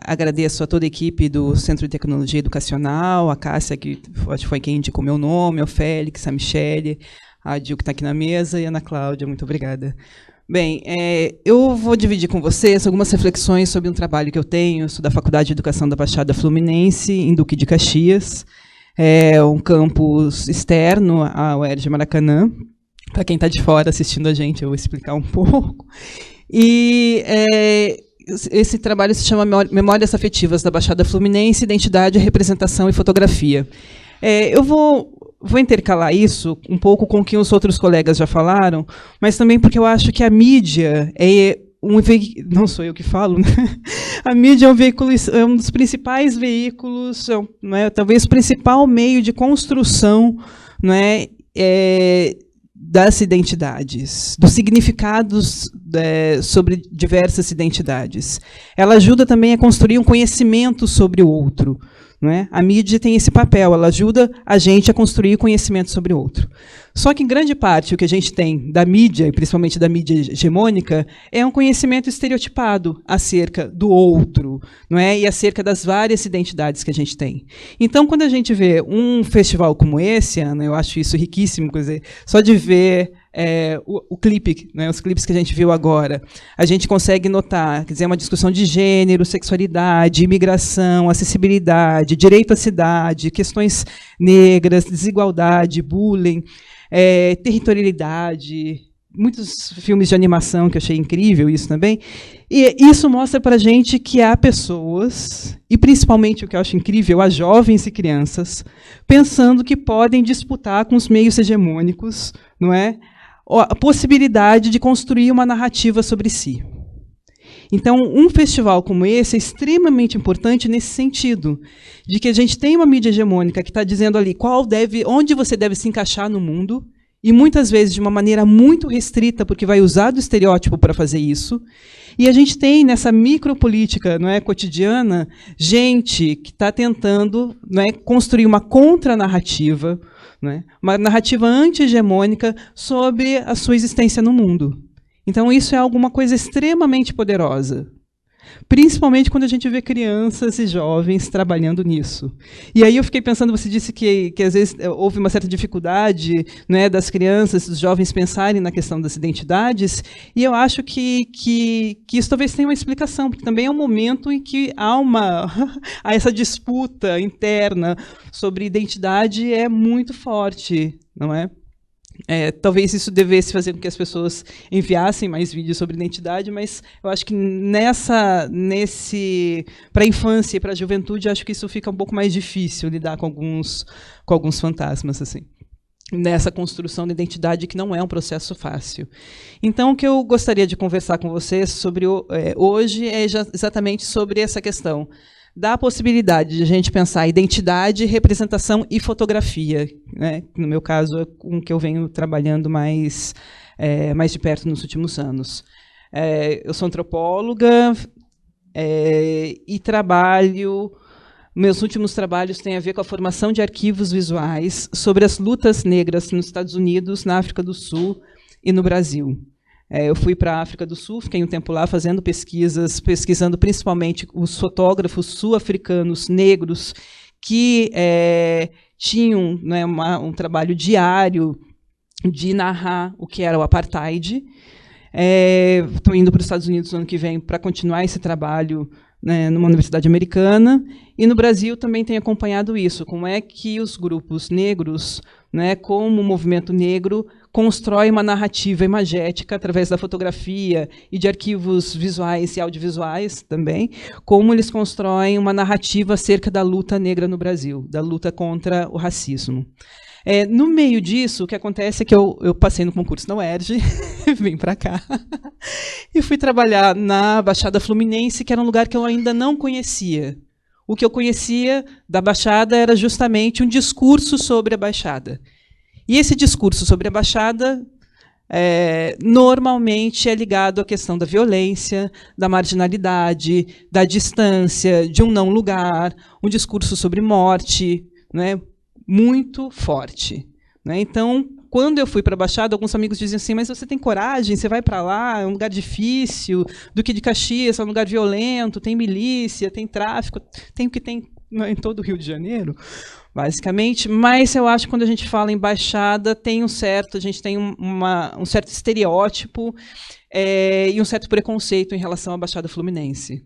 Agradeço a toda a equipe do Centro de Tecnologia Educacional, a Cássia, que foi quem indicou meu nome, ao Félix, a Michele, a Dil, que está aqui na mesa, e a Ana Cláudia, muito obrigada. Bem, eu vou dividir com vocês algumas reflexões sobre um trabalho que eu tenho. Eu sou da Faculdade de Educação da Baixada Fluminense, em Duque de Caxias. É um campus externo ao UERJ Maracanã. Para quem está de fora assistindo a gente, eu vou explicar um pouco. E esse trabalho se chama Memórias Afetivas da Baixada Fluminense, Identidade, Representação e Fotografia. Eu vou intercalar isso um pouco com o que os outros colegas já falaram, mas também porque eu acho que a mídia não sou eu que falo, né? A mídia é um dos principais veículos, não é? Talvez o principal meio de construção, não é? Das identidades, dos significados sobre diversas identidades. Ela ajuda também a construir um conhecimento sobre o outro. Não é? A mídia tem esse papel, ela ajuda a gente a construir conhecimento sobre o outro. Só que, em grande parte, o que a gente tem da mídia, e principalmente da mídia hegemônica, é um conhecimento estereotipado acerca do outro, não é? E acerca das várias identidades que a gente tem. Então, quando a gente vê um festival como esse, Ana, eu acho isso riquíssimo, quer dizer, só de ver o clipe, né, os clipes que a gente viu agora, a gente consegue notar, quer dizer, uma discussão de gênero, sexualidade, imigração, acessibilidade, direito à cidade, questões negras, desigualdade, bullying, territorialidade, muitos filmes de animação que eu achei incrível isso também. E isso mostra para a gente que há pessoas, e principalmente o que eu acho incrível, há jovens e crianças, pensando que podem disputar com os meios hegemônicos, não é? A possibilidade de construir uma narrativa sobre si. Então, um festival como esse é extremamente importante nesse sentido, de que a gente tem uma mídia hegemônica que está dizendo ali onde você deve se encaixar no mundo e muitas vezes de uma maneira muito restrita, porque vai usar do estereótipo para fazer isso. E a gente tem, nessa micropolítica, não é, cotidiana, gente que está tentando, não é, construir uma contranarrativa, não é, uma narrativa anti-hegemônica sobre a sua existência no mundo. Então, isso é alguma coisa extremamente poderosa. Principalmente quando a gente vê crianças e jovens trabalhando nisso. E aí eu fiquei pensando, você disse que às vezes houve uma certa dificuldade, né, das crianças, dos jovens pensarem na questão das identidades, e eu acho que isso talvez tenha uma explicação, porque também é um momento em que há essa disputa interna sobre identidade é muito forte, não é? Talvez isso devesse fazer com que as pessoas enviassem mais vídeos sobre identidade, mas eu acho que para a infância e para a juventude, acho que isso fica um pouco mais difícil lidar com alguns fantasmas assim, nessa construção da identidade, que não é um processo fácil. Então, o que eu gostaria de conversar com vocês sobre hoje é exatamente sobre essa questão da possibilidade de a gente pensar identidade, representação e fotografia, né? No meu caso, é com que eu venho trabalhando mais de perto nos últimos anos. Eu sou antropóloga e meus últimos trabalhos têm a ver com a formação de arquivos visuais sobre as lutas negras nos Estados Unidos, na África do Sul e no Brasil. Eu fui para a África do Sul, fiquei um tempo lá fazendo pesquisando principalmente os fotógrafos sul-africanos negros que tinham, né, um trabalho diário de narrar o que era o apartheid. Estou indo para os Estados Unidos no ano que vem para continuar esse trabalho, né, numa universidade americana, e no Brasil também tenho acompanhado isso, como é que os grupos negros, né, como o movimento negro, constrói uma narrativa imagética através da fotografia e de arquivos visuais e audiovisuais também, como eles constroem uma narrativa acerca da luta negra no Brasil, da luta contra o racismo. No meio disso, o que acontece é que eu passei no concurso na UERJ, vim para cá, e fui trabalhar na Baixada Fluminense, que era um lugar que eu ainda não conhecia. O que eu conhecia da Baixada era justamente um discurso sobre a Baixada. E esse discurso sobre a Baixada normalmente é ligado à questão da violência, da marginalidade, da distância, de um não lugar, um discurso sobre morte, né, muito forte, né? Então, quando eu fui para a Baixada, alguns amigos diziam assim, mas você tem coragem, você vai para lá, é um lugar difícil, Duque de Caxias é um lugar violento, tem milícia, tem tráfico, tem o que tem em todo o Rio de Janeiro, basicamente. Mas eu acho que quando a gente fala em Baixada, a gente tem um certo estereótipo e um certo preconceito em relação à Baixada Fluminense.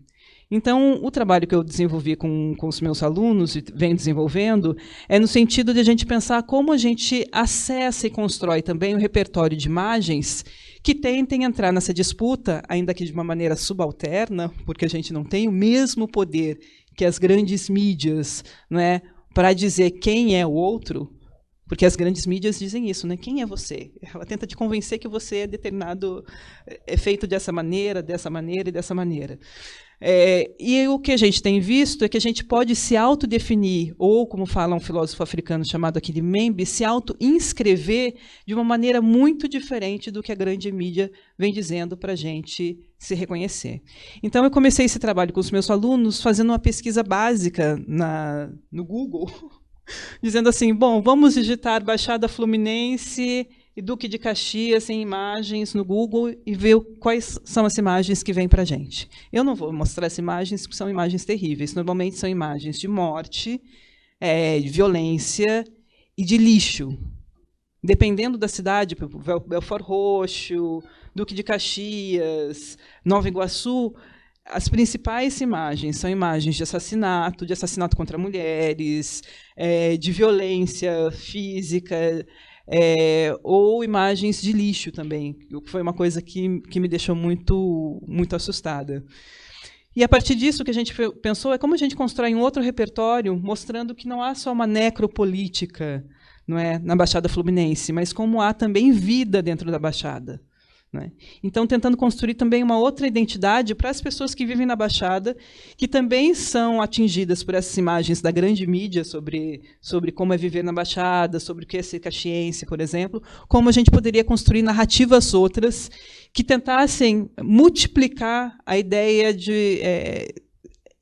Então, o trabalho que eu desenvolvi com os meus alunos e venho desenvolvendo é no sentido de a gente pensar como a gente acessa e constrói também um repertório de imagens que tentem entrar nessa disputa, ainda que de uma maneira subalterna, porque a gente não tem o mesmo poder que as grandes mídias, não é, para dizer quem é o outro, porque as grandes mídias dizem isso, né? Quem é você? Ela tenta te convencer que você é determinado, é feito dessa maneira e dessa maneira. E o que a gente tem visto é que a gente pode se autodefinir, ou, como fala um filósofo africano chamado Akili Membe, se auto-inscrever de uma maneira muito diferente do que a grande mídia vem dizendo para a gente se reconhecer. Então, eu comecei esse trabalho com os meus alunos fazendo uma pesquisa básica no Google, dizendo assim, bom, vamos digitar Baixada Fluminense e Duque de Caxias em imagens no Google e ver quais são as imagens que vêm para a gente. Eu não vou mostrar as imagens, porque são imagens terríveis. Normalmente são imagens de morte, de violência e de lixo. Dependendo da cidade, Belford Roxo, Duque de Caxias, Nova Iguaçu, as principais imagens são imagens de assassinato contra mulheres, de violência física, ou imagens de lixo também, o que foi uma coisa que me deixou muito, muito assustada. E, a partir disso, o que a gente pensou é como a gente constrói um outro repertório, mostrando que não há só uma necropolítica, não é, na Baixada Fluminense, mas como há também vida dentro da Baixada. né? Então, tentando construir também uma outra identidade para as pessoas que vivem na Baixada, que também são atingidas por essas imagens da grande mídia sobre como é viver na Baixada, sobre o que é ser caxiense, por exemplo, como a gente poderia construir narrativas outras que tentassem multiplicar a ideia de...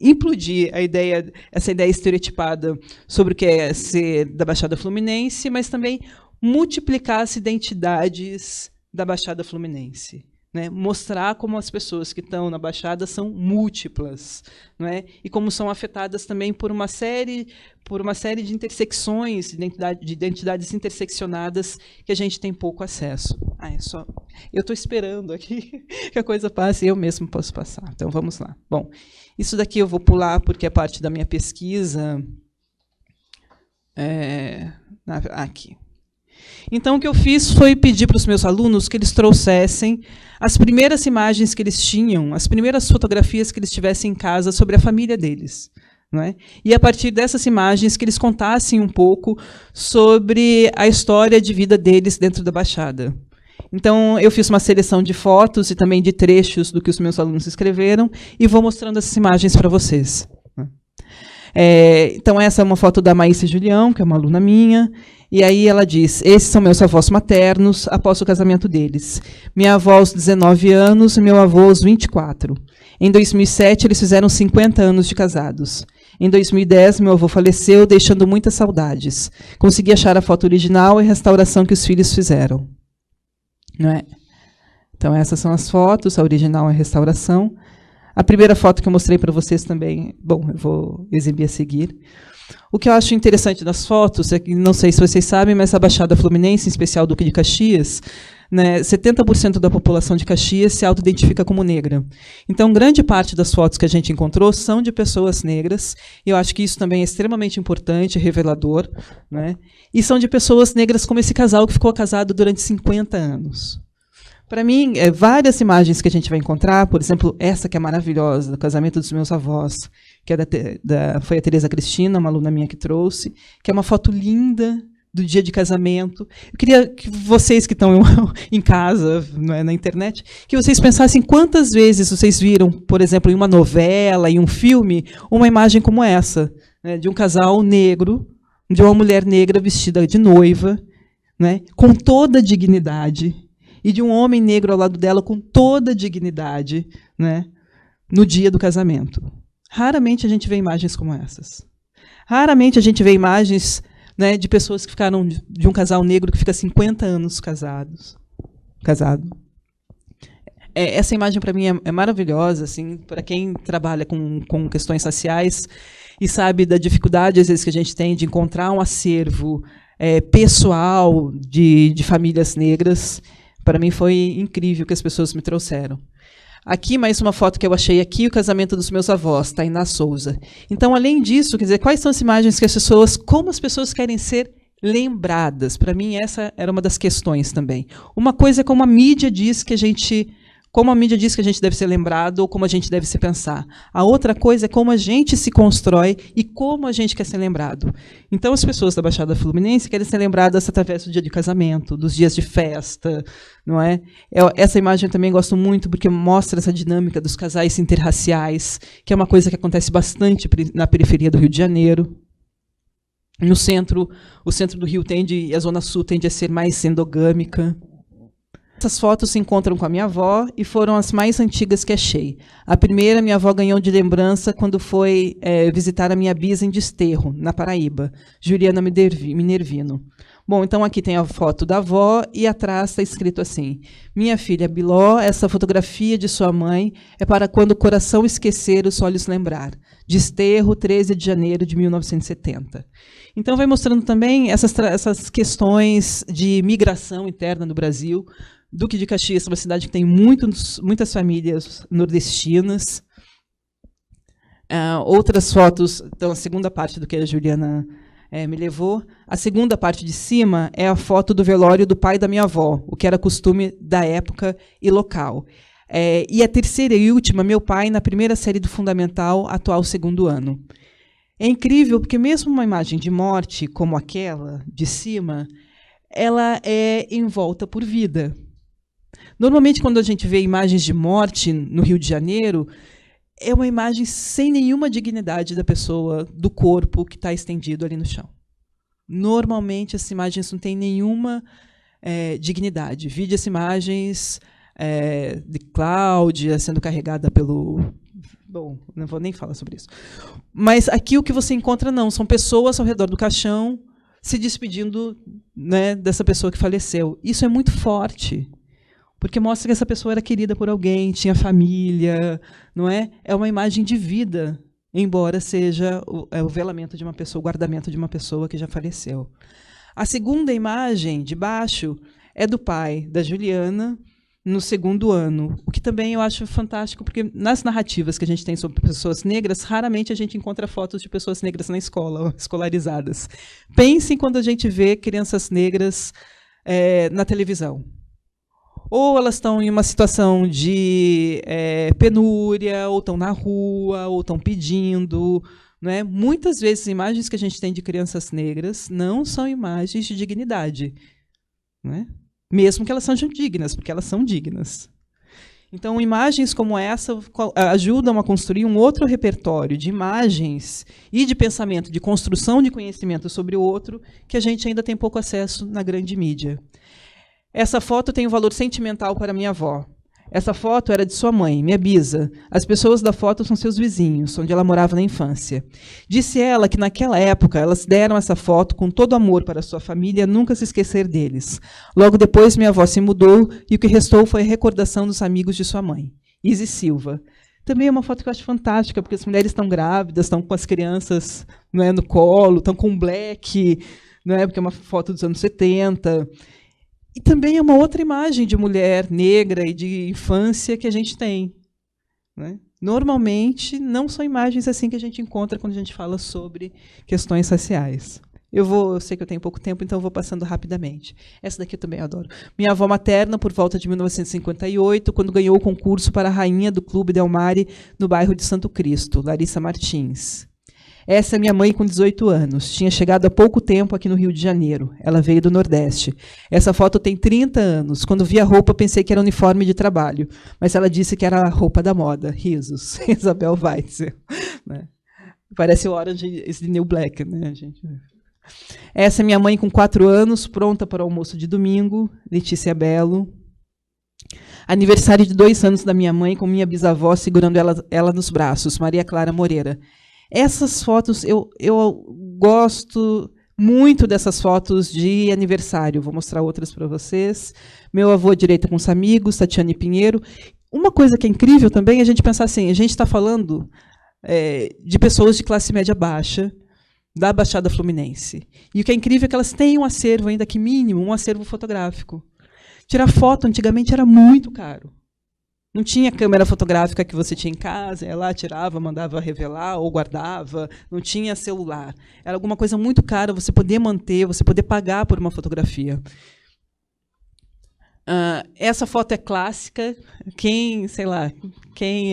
implodir essa ideia estereotipada sobre o que é ser da Baixada Fluminense, mas também multiplicar as identidades da Baixada Fluminense, né? Mostrar como as pessoas que estão na Baixada são múltiplas, né? E como são afetadas também por uma série de intersecções, de identidades interseccionadas que a gente tem pouco acesso. Eu estou esperando aqui que a coisa passe e eu mesmo posso passar. Então, vamos lá. Bom, isso daqui eu vou pular porque é parte da minha pesquisa. Aqui. Então, o que eu fiz foi pedir para os meus alunos que eles trouxessem as primeiras imagens que eles tinham, as primeiras fotografias que eles tivessem em casa sobre a família deles, não é? E, a partir dessas imagens, que eles contassem um pouco sobre a história de vida deles dentro da Baixada. Então, eu fiz uma seleção de fotos e também de trechos do que os meus alunos escreveram e vou mostrando essas imagens para vocês. Então, essa é uma foto da Maísa Julião, que é uma aluna minha, e aí ela diz: esses são meus avós maternos após o casamento deles. Minha avó aos 19 anos e meu avô aos 24. Em 2007, eles fizeram 50 anos de casados. Em 2010, meu avô faleceu, deixando muitas saudades. Consegui achar a foto original e restauração que os filhos fizeram. Não é? Então, essas são as fotos, a original e a restauração. A primeira foto que eu mostrei para vocês também, bom, eu vou exibir a seguir. O que eu acho interessante das fotos é que, não sei se vocês sabem, mas a Baixada Fluminense, em especial Duque de Caxias, né, 70% da população de Caxias se auto-identifica como negra. Então, grande parte das fotos que a gente encontrou são de pessoas negras, e eu acho que isso também é extremamente importante, revelador, né? E são de pessoas negras como esse casal que ficou casado durante 50 anos. Para mim, várias imagens que a gente vai encontrar, por exemplo, essa que é maravilhosa, do casamento dos meus avós, que foi a Tereza Cristina, uma aluna minha que trouxe, que é uma foto linda do dia de casamento. Eu queria que vocês que estão em casa, na internet, que vocês pensassem quantas vezes vocês viram, por exemplo, em uma novela, em um filme, uma imagem como essa, né, de um casal negro, de uma mulher negra vestida de noiva, né, com toda a dignidade, e de um homem negro ao lado dela com toda a dignidade, né, no dia do casamento. Raramente a gente vê imagens como essas. Raramente a gente vê imagens, né, de pessoas que ficaram, de um casal negro que fica 50 anos casado. Essa imagem, para mim, é maravilhosa, assim, para quem trabalha com questões raciais e sabe da dificuldade, às vezes, que a gente tem de encontrar um acervo pessoal de famílias negras. Para mim foi incrível o que as pessoas me trouxeram. Aqui, mais uma foto que eu achei aqui, o casamento dos meus avós, Tainá Souza. Então, além disso, quer dizer, quais são as imagens que como as pessoas querem ser lembradas? Para mim, essa era uma das questões também. Uma coisa é como a mídia diz que a gente deve ser lembrado ou como a gente deve se pensar. A outra coisa é como a gente se constrói e como a gente quer ser lembrado. Então, as pessoas da Baixada Fluminense querem ser lembradas através do dia de casamento, dos dias de festa, não é? Essa imagem eu também gosto muito porque mostra essa dinâmica dos casais interraciais, que é uma coisa que acontece bastante na periferia do Rio de Janeiro. No centro, o centro do Rio e a Zona Sul tende a ser mais endogâmica. Essas fotos se encontram com a minha avó e foram as mais antigas que achei. A primeira, minha avó ganhou de lembrança quando foi visitar a minha bisa em Desterro, na Paraíba, Juliana Minervino. Bom, então aqui tem a foto da avó e atrás está escrito assim: minha filha Biló, essa fotografia de sua mãe é para quando o coração esquecer, os olhos lembrar. Desterro, 13 de janeiro de 1970. Então vai mostrando também essas questões de migração interna no Brasil. Duque de Caxias é uma cidade que tem muitas famílias nordestinas. Outras fotos, então, a segunda parte do que a Juliana me levou. A segunda parte de cima é a foto do velório do pai da minha avó, o que era costume da época e local. E a terceira e última, meu pai, na primeira série do Fundamental, atual segundo ano. É incrível, porque mesmo uma imagem de morte, como aquela de cima, ela é envolta por vida. Normalmente, quando a gente vê imagens de morte no Rio de Janeiro, é uma imagem sem nenhuma dignidade da pessoa, do corpo que está estendido ali no chão. Normalmente, essas imagens não têm nenhuma dignidade. Vide as imagens de Cláudia sendo carregada pelo... Bom, não vou nem falar sobre isso. Mas aqui o que você encontra não, são pessoas ao redor do caixão se despedindo, né, dessa pessoa que faleceu. Isso é muito forte, porque mostra que essa pessoa era querida por alguém, tinha família, não é? É uma imagem de vida, embora seja o velamento de uma pessoa, o guardamento de uma pessoa que já faleceu. A segunda imagem, de baixo, é do pai da Juliana, no 2º ano, o que também eu acho fantástico, porque nas narrativas que a gente tem sobre pessoas negras, raramente a gente encontra fotos de pessoas negras na escola, escolarizadas. Pensem quando a gente vê crianças negras na televisão. Ou elas estão em uma situação de penúria, ou estão na rua, ou estão pedindo. Não é? Muitas vezes, as imagens que a gente tem de crianças negras não são imagens de dignidade. Não é? Mesmo que elas sejam dignas, porque elas são dignas. Então, imagens como essa ajudam a construir um outro repertório de imagens e de pensamento, de construção de conhecimento sobre o outro, que a gente ainda tem pouco acesso na grande mídia. Essa foto tem um valor sentimental para minha avó. Essa foto era de sua mãe, minha bisa. As pessoas da foto são seus vizinhos, onde ela morava na infância. Disse ela que, naquela época, elas deram essa foto com todo amor para sua família, nunca se esquecer deles. Logo depois, minha avó se mudou e o que restou foi a recordação dos amigos de sua mãe. Isis Silva. Também é uma foto que eu acho fantástica, porque as mulheres estão grávidas, estão com as crianças, não é, no colo, estão com black, não é, porque é uma foto dos anos 70. E também é uma outra imagem de mulher negra e de infância que a gente tem. Né? Normalmente, não são imagens assim que a gente encontra quando a gente fala sobre questões raciais. Eu sei que eu tenho pouco tempo, então eu vou passando rapidamente. Essa daqui eu também adoro. Minha avó materna, por volta de 1958, quando ganhou o concurso para a rainha do Clube Del Mare, no bairro de Santo Cristo, Larissa Martins. Essa é minha mãe com 18 anos. Tinha chegado há pouco tempo aqui no Rio de Janeiro. Ela veio do Nordeste. Essa foto tem 30 anos. Quando vi a roupa, pensei que era uniforme de trabalho. Mas ela disse que era a roupa da moda. Risos. Isabel Weitzel. Né? Parece o Orange is the New Black. Né, gente? Essa é minha mãe com 4 anos, pronta para o almoço de domingo. Letícia Belo. Aniversário de 2 anos da minha mãe, com minha bisavó segurando ela nos braços. Maria Clara Moreira. Essas fotos, eu gosto muito dessas fotos de aniversário. Vou mostrar outras para vocês. Meu avô direita com os amigos, Tatiane Pinheiro. Uma coisa que é incrível também é a gente pensar assim, a gente está falando de pessoas de classe média baixa, da Baixada Fluminense. E o que é incrível é que elas têm um acervo, ainda que mínimo, um acervo fotográfico. Tirar foto antigamente era muito caro. Não tinha câmera fotográfica que você tinha em casa, ia lá, tirava, mandava revelar ou guardava. Não tinha celular. Era alguma coisa muito cara você poder manter, você poder pagar por uma fotografia. Essa foto é clássica. Quem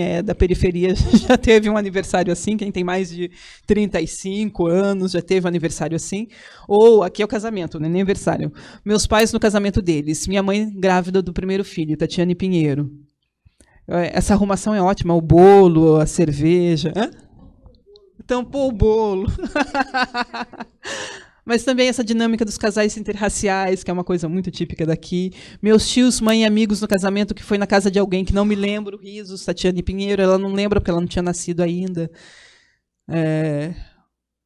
é da periferia já teve um aniversário assim. Quem tem mais de 35 anos já teve um aniversário assim. Ou aqui é o casamento, não é nem aniversário. Meus pais no casamento deles. Minha mãe grávida do primeiro filho, Tatiane Pinheiro. Essa arrumação é ótima, o bolo, a cerveja. Tampou o bolo. Mas também essa dinâmica dos casais interraciais, que é uma coisa muito típica daqui. Meus tios, mãe e amigos no casamento, que foi na casa de alguém que não me lembro, risos, Tatiane Pinheiro, ela não lembra porque ela não tinha nascido ainda.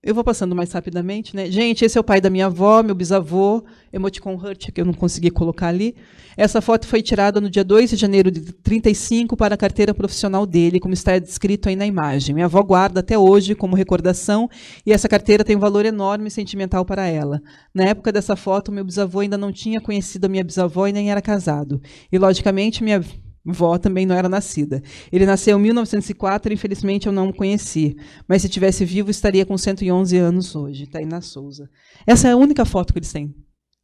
Eu vou passando mais rapidamente, né? Gente, esse é o pai da minha avó, meu bisavô, emoticon Hurt, que eu não consegui colocar ali. Essa foto foi tirada no dia 2 de janeiro de 1935 para a carteira profissional dele, como está descrito aí na imagem. Minha avó guarda até hoje como recordação e essa carteira tem um valor enorme e sentimental para ela. Na época dessa foto, meu bisavô ainda não tinha conhecido a minha bisavó e nem era casado. E, logicamente, minha avó também não era nascida. Ele nasceu em 1904 e, infelizmente, eu não o conheci. Mas, se estivesse vivo, estaria com 111 anos hoje. Tainá Souza. Essa é a única foto que eles têm.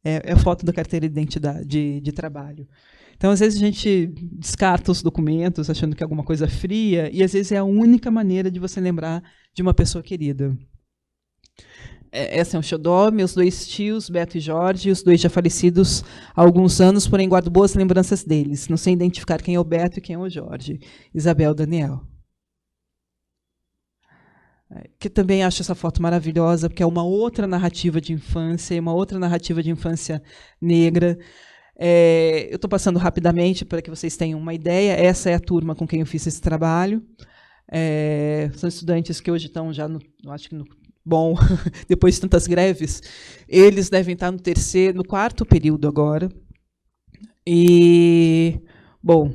É a foto da carteira de identidade de trabalho. Então, às vezes, a gente descarta os documentos achando que é alguma coisa fria e, às vezes, é a única maneira de você lembrar de uma pessoa querida. Essa é um xodó, meus 2 tios, Beto e Jorge, os 2 já falecidos há alguns anos, porém guardo boas lembranças deles. Não sei identificar quem é o Beto e quem é o Jorge. Isabel Daniel. Que também acho essa foto maravilhosa, porque é uma outra narrativa de infância, uma outra narrativa de infância negra. Eu estou passando rapidamente para que vocês tenham uma ideia. Essa é a turma com quem eu fiz esse trabalho. São estudantes que hoje estão já, acho que bom, depois de tantas greves, eles devem estar no 4º período agora. E, bom,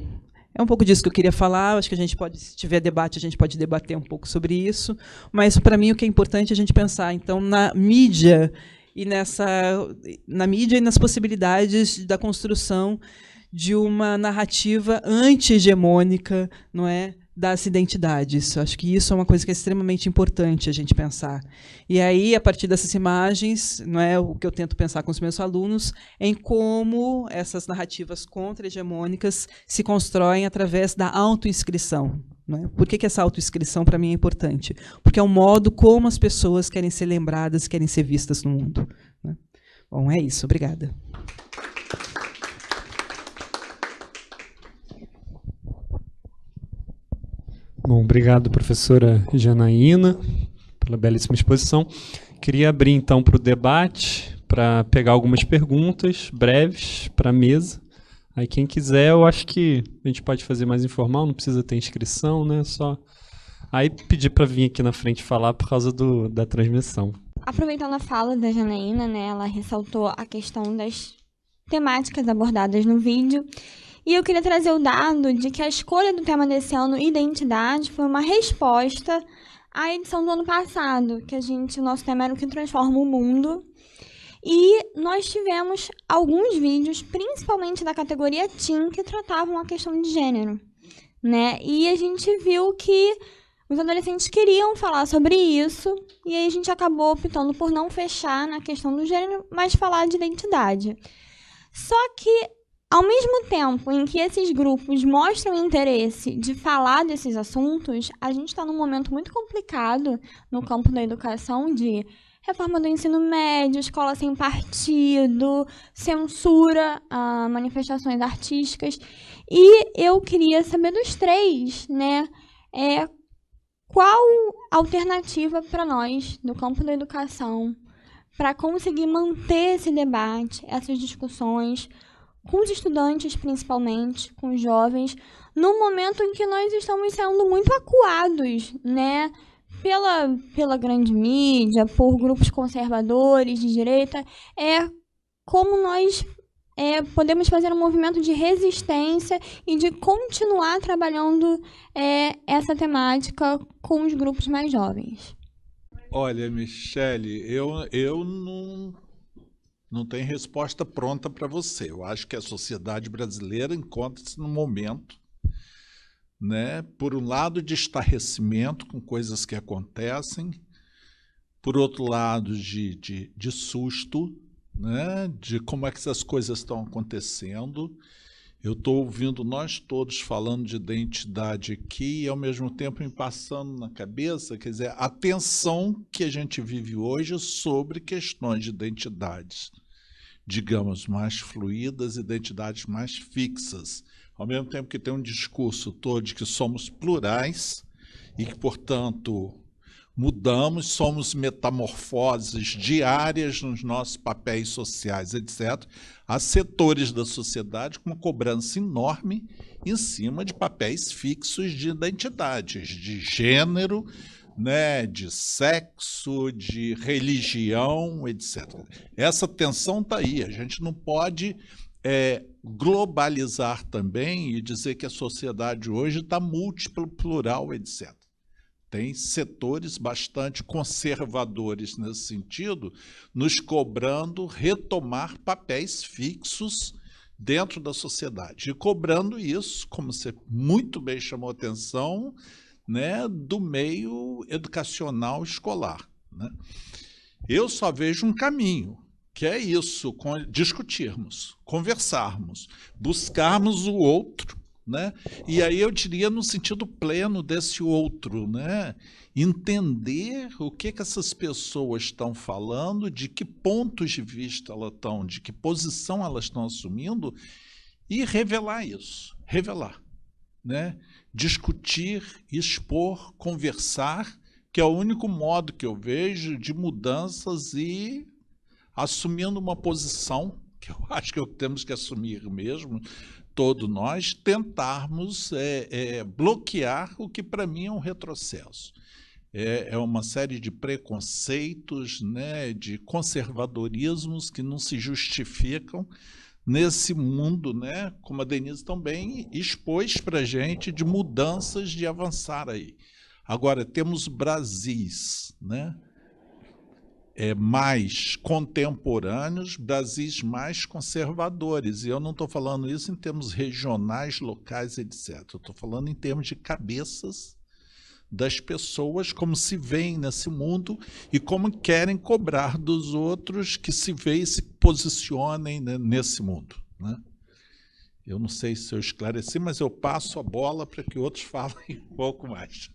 é um pouco disso que eu queria falar. Acho que a gente pode, se tiver debate, a gente pode debater um pouco sobre isso. Mas, para mim, o que é importante é a gente pensar, então, na mídia e nas possibilidades da construção de uma narrativa anti-hegemônica, não é, das identidades. Acho que isso é uma coisa que é extremamente importante a gente pensar. E aí, a partir dessas imagens, não é, o que eu tento pensar com os meus alunos, em como essas narrativas contra-hegemônicas se constroem através da autoinscrição. Não é? Por que essa autoinscrição, para mim, é importante? Porque é o modo como as pessoas querem ser lembradas, querem ser vistas no mundo. Né? Bom, é isso. Obrigada. Bom, obrigado, professora Janaína, pela belíssima exposição. Queria abrir, então, para o debate, para pegar algumas perguntas breves para a mesa. Aí, quem quiser, eu acho que a gente pode fazer mais informal, não precisa ter inscrição, né? Só aí pedir para vir aqui na frente falar por causa da transmissão. Aproveitando a fala da Janaína, né, ela ressaltou a questão das temáticas abordadas no vídeo. E eu queria trazer o dado de que a escolha do tema desse ano, identidade, foi uma resposta à edição do ano passado, que o nosso tema era o que transforma o mundo. E nós tivemos alguns vídeos, principalmente da categoria Teen, que tratavam a questão de gênero, né? E a gente viu que os adolescentes queriam falar sobre isso, e aí a gente acabou optando por não fechar na questão do gênero, mas falar de identidade. Só que, ao mesmo tempo em que esses grupos mostram interesse de falar desses assuntos, a gente está num momento muito complicado no campo da educação, de reforma do ensino médio, escola sem partido, censura a manifestações artísticas. E eu queria saber dos 3, né, qual alternativa para nós, do campo da educação, para conseguir manter esse debate, essas discussões, com os estudantes, principalmente, com os jovens, num momento em que nós estamos sendo muito acuados, né, pela grande mídia, por grupos conservadores de direita, como nós podemos fazer um movimento de resistência e de continuar trabalhando essa temática com os grupos mais jovens. Olha, Michele, eu não tenho resposta pronta para você. Eu acho que a sociedade brasileira encontra-se num momento, né, por um lado, de estarrecimento com coisas que acontecem, por outro lado, de susto, né, de como é que essas coisas estão acontecendo. Eu estou ouvindo nós todos falando de identidade aqui e, ao mesmo tempo, me passando na cabeça, quer dizer, a tensão que a gente vive hoje sobre questões de identidades, digamos, mais fluídas, identidades mais fixas. Ao mesmo tempo que tem um discurso todo de que somos plurais e que, portanto, mudamos, somos metamorfoses diárias nos nossos papéis sociais, etc. Há setores da sociedade com uma cobrança enorme em cima de papéis fixos de identidades, de gênero, né, de sexo, de religião, etc. Essa tensão está aí. A gente não pode globalizar também e dizer que a sociedade hoje está múltipla, plural, etc. Tem setores bastante conservadores nesse sentido, nos cobrando retomar papéis fixos dentro da sociedade. E cobrando isso, como você muito bem chamou a atenção, né, do meio educacional escolar, né? Eu só vejo um caminho, que é isso, discutirmos, conversarmos, buscarmos o outro, né? E aí eu diria no sentido pleno desse outro, né? Entender o que essas pessoas estão falando, de que pontos de vista elas estão, de que posição elas estão assumindo, e revelar isso, revelar, né? Discutir, expor, conversar, que é o único modo que eu vejo de mudanças e assumindo uma posição, que eu acho que temos que assumir mesmo, todos nós, tentarmos bloquear o que para mim é um retrocesso. É uma série de preconceitos, né, de conservadorismos que não se justificam nesse mundo, né, como a Denise também expôs para a gente, de mudanças, de avançar aí. Agora, temos Brasis, né, mais contemporâneos, Brasis mais conservadores. E eu não estou falando isso em termos regionais, locais, etc. Eu estou falando em termos de cabeças das pessoas, como se veem nesse mundo e como querem cobrar dos outros que se veem e se posicionem, né, nesse mundo, né? Eu não sei se eu esclareci, mas eu passo a bola para que outros falem um pouco mais.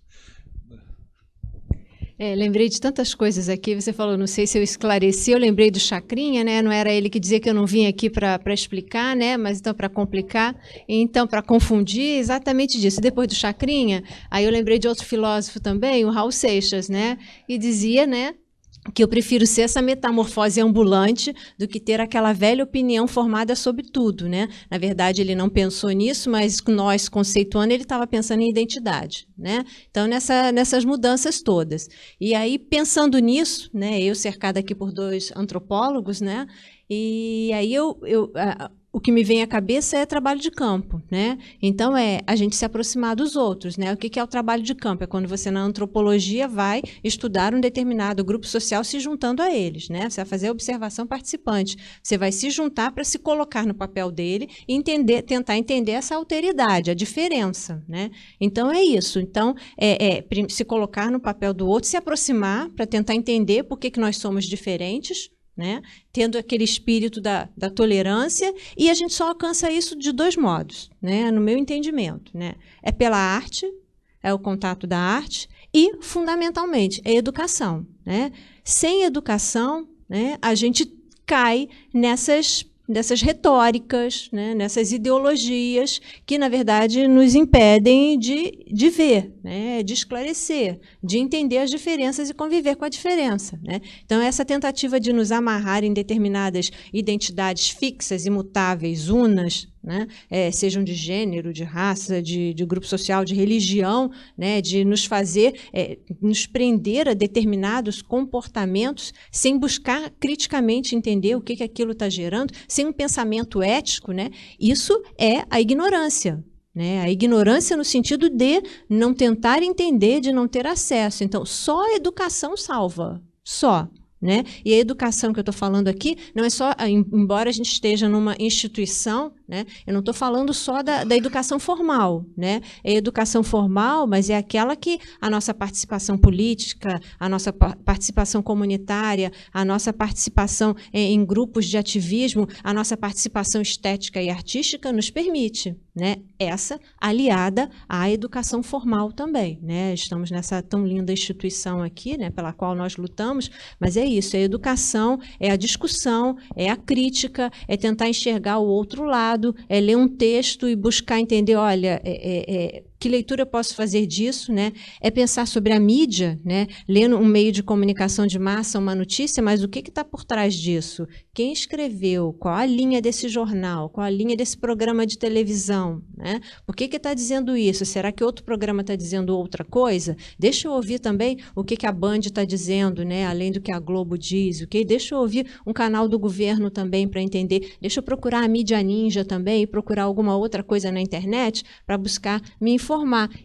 Lembrei de tantas coisas aqui, você falou, não sei se eu esclareci, eu lembrei do Chacrinha, né? Não era ele que dizia que eu não vim aqui para explicar, né? Mas então para complicar, então para confundir, exatamente disso. Depois do Chacrinha, aí eu lembrei de outro filósofo também, o Raul Seixas, né? E dizia, né, que eu prefiro ser essa metamorfose ambulante do que ter aquela velha opinião formada sobre tudo, né? Na verdade, ele não pensou nisso, mas nós, conceituando, ele estava pensando em identidade, né? Então, nessas mudanças todas. E aí, pensando nisso, né, eu cercada aqui por 2 antropólogos, né? E aí o que me vem à cabeça é trabalho de campo, né? Então, a gente se aproximar dos outros, né? O que é o trabalho de campo? É quando você, na antropologia, vai estudar um determinado grupo social se juntando a eles, né? Você vai fazer a observação participante. Você vai se juntar para se colocar no papel dele e tentar entender essa alteridade, a diferença, né? Então, é isso. Então, se colocar no papel do outro, se aproximar para tentar entender por que nós somos diferentes, né? Tendo aquele espírito da tolerância, e a gente só alcança isso de 2 modos, né? No meu entendimento, né? É pela arte, é o contato da arte, e, fundamentalmente, é educação, né? Sem educação, né, a gente cai nessas retóricas, né, nessas ideologias que, na verdade, nos impedem de ver, né, de esclarecer, de entender as diferenças e conviver com a diferença, né? Então, essa tentativa de nos amarrar em determinadas identidades fixas, imutáveis, unas, né, sejam de gênero, de raça, de grupo social, de religião, né, de nos fazer, nos prender a determinados comportamentos sem buscar criticamente entender o que aquilo está gerando, sem um pensamento ético, né, isso é a ignorância. Né? A ignorância no sentido de não tentar entender, de não ter acesso. Então, só a educação salva, só. Né? E a educação que eu estou falando aqui não é só, embora a gente esteja numa instituição, né? Eu não estou falando só da educação formal, né? É educação formal, mas é aquela que a nossa participação política, a nossa participação comunitária, a nossa participação em grupos de ativismo, a nossa participação estética e artística nos permite, né? Essa aliada à educação formal também, né? Estamos nessa tão linda instituição aqui, né, pela qual nós lutamos, mas é isso, é a educação, é a discussão, é a crítica, é tentar enxergar o outro lado, é ler um texto e buscar entender, olha, que leitura eu posso fazer disso, né? É pensar sobre a mídia, né? Lendo um meio de comunicação de massa, uma notícia, mas o que está por trás disso? Quem escreveu? Qual a linha desse jornal? Qual a linha desse programa de televisão? Né? Por que está dizendo isso? Será que outro programa está dizendo outra coisa? Deixa eu ouvir também o que a Band está dizendo, né? Além do que a Globo diz, ok? Deixa eu ouvir um canal do governo também para entender. Deixa eu procurar a mídia ninja também e procurar alguma outra coisa na internet para buscar me informar.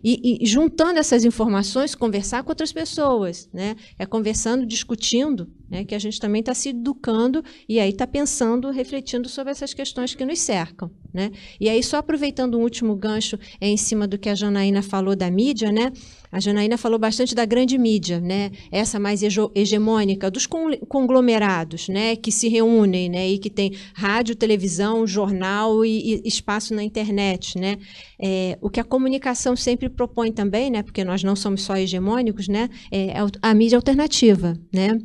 E juntando essas informações, conversar com outras pessoas, né? Conversando, discutindo, né, que a gente também está se educando e aí está pensando, refletindo sobre essas questões que nos cercam, né? E aí, só aproveitando um último gancho em cima do que a Janaína falou da mídia, né? A Janaína falou bastante da grande mídia, né? Essa mais hegemônica, dos conglomerados, né? Que se reúnem, né? E que tem rádio, televisão, jornal e espaço na internet, né? O que a comunicação sempre propõe também, né? Porque nós não somos só hegemônicos, né? É a mídia alternativa, né?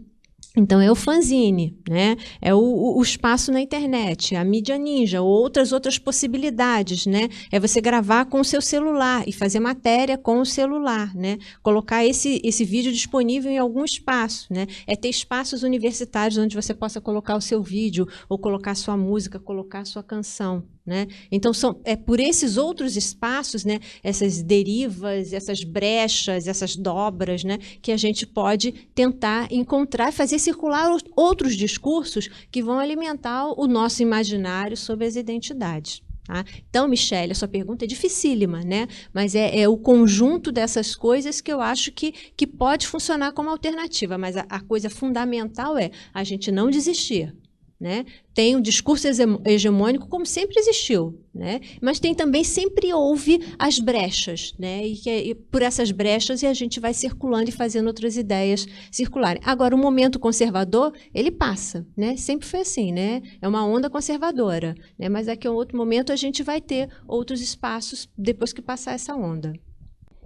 Então, é o fanzine, né? É o espaço na internet, a mídia ninja, outras possibilidades, né? É você gravar com o seu celular e fazer matéria com o celular, né? Colocar esse vídeo disponível em algum espaço, né? É ter espaços universitários onde você possa colocar o seu vídeo, ou colocar a sua música, colocar a sua canção, né? Então, é por esses outros espaços, né? Essas derivas, essas brechas, essas dobras, né? Que a gente pode tentar encontrar e fazer circular outros discursos que vão alimentar o nosso imaginário sobre as identidades. Tá? Então, Michele, a sua pergunta é dificílima, né? Mas é o conjunto dessas coisas que eu acho que pode funcionar como alternativa, mas a coisa fundamental é a gente não desistir, né? Tem um discurso hegemônico como sempre existiu, né? Mas sempre houve as brechas, né? E por essas brechas a gente vai circulando e fazendo outras ideias circularem. Agora, o momento conservador, ele passa, né? Sempre foi assim, né? É uma onda conservadora, né? Mas daqui a um outro momento a gente vai ter outros espaços depois que passar essa onda.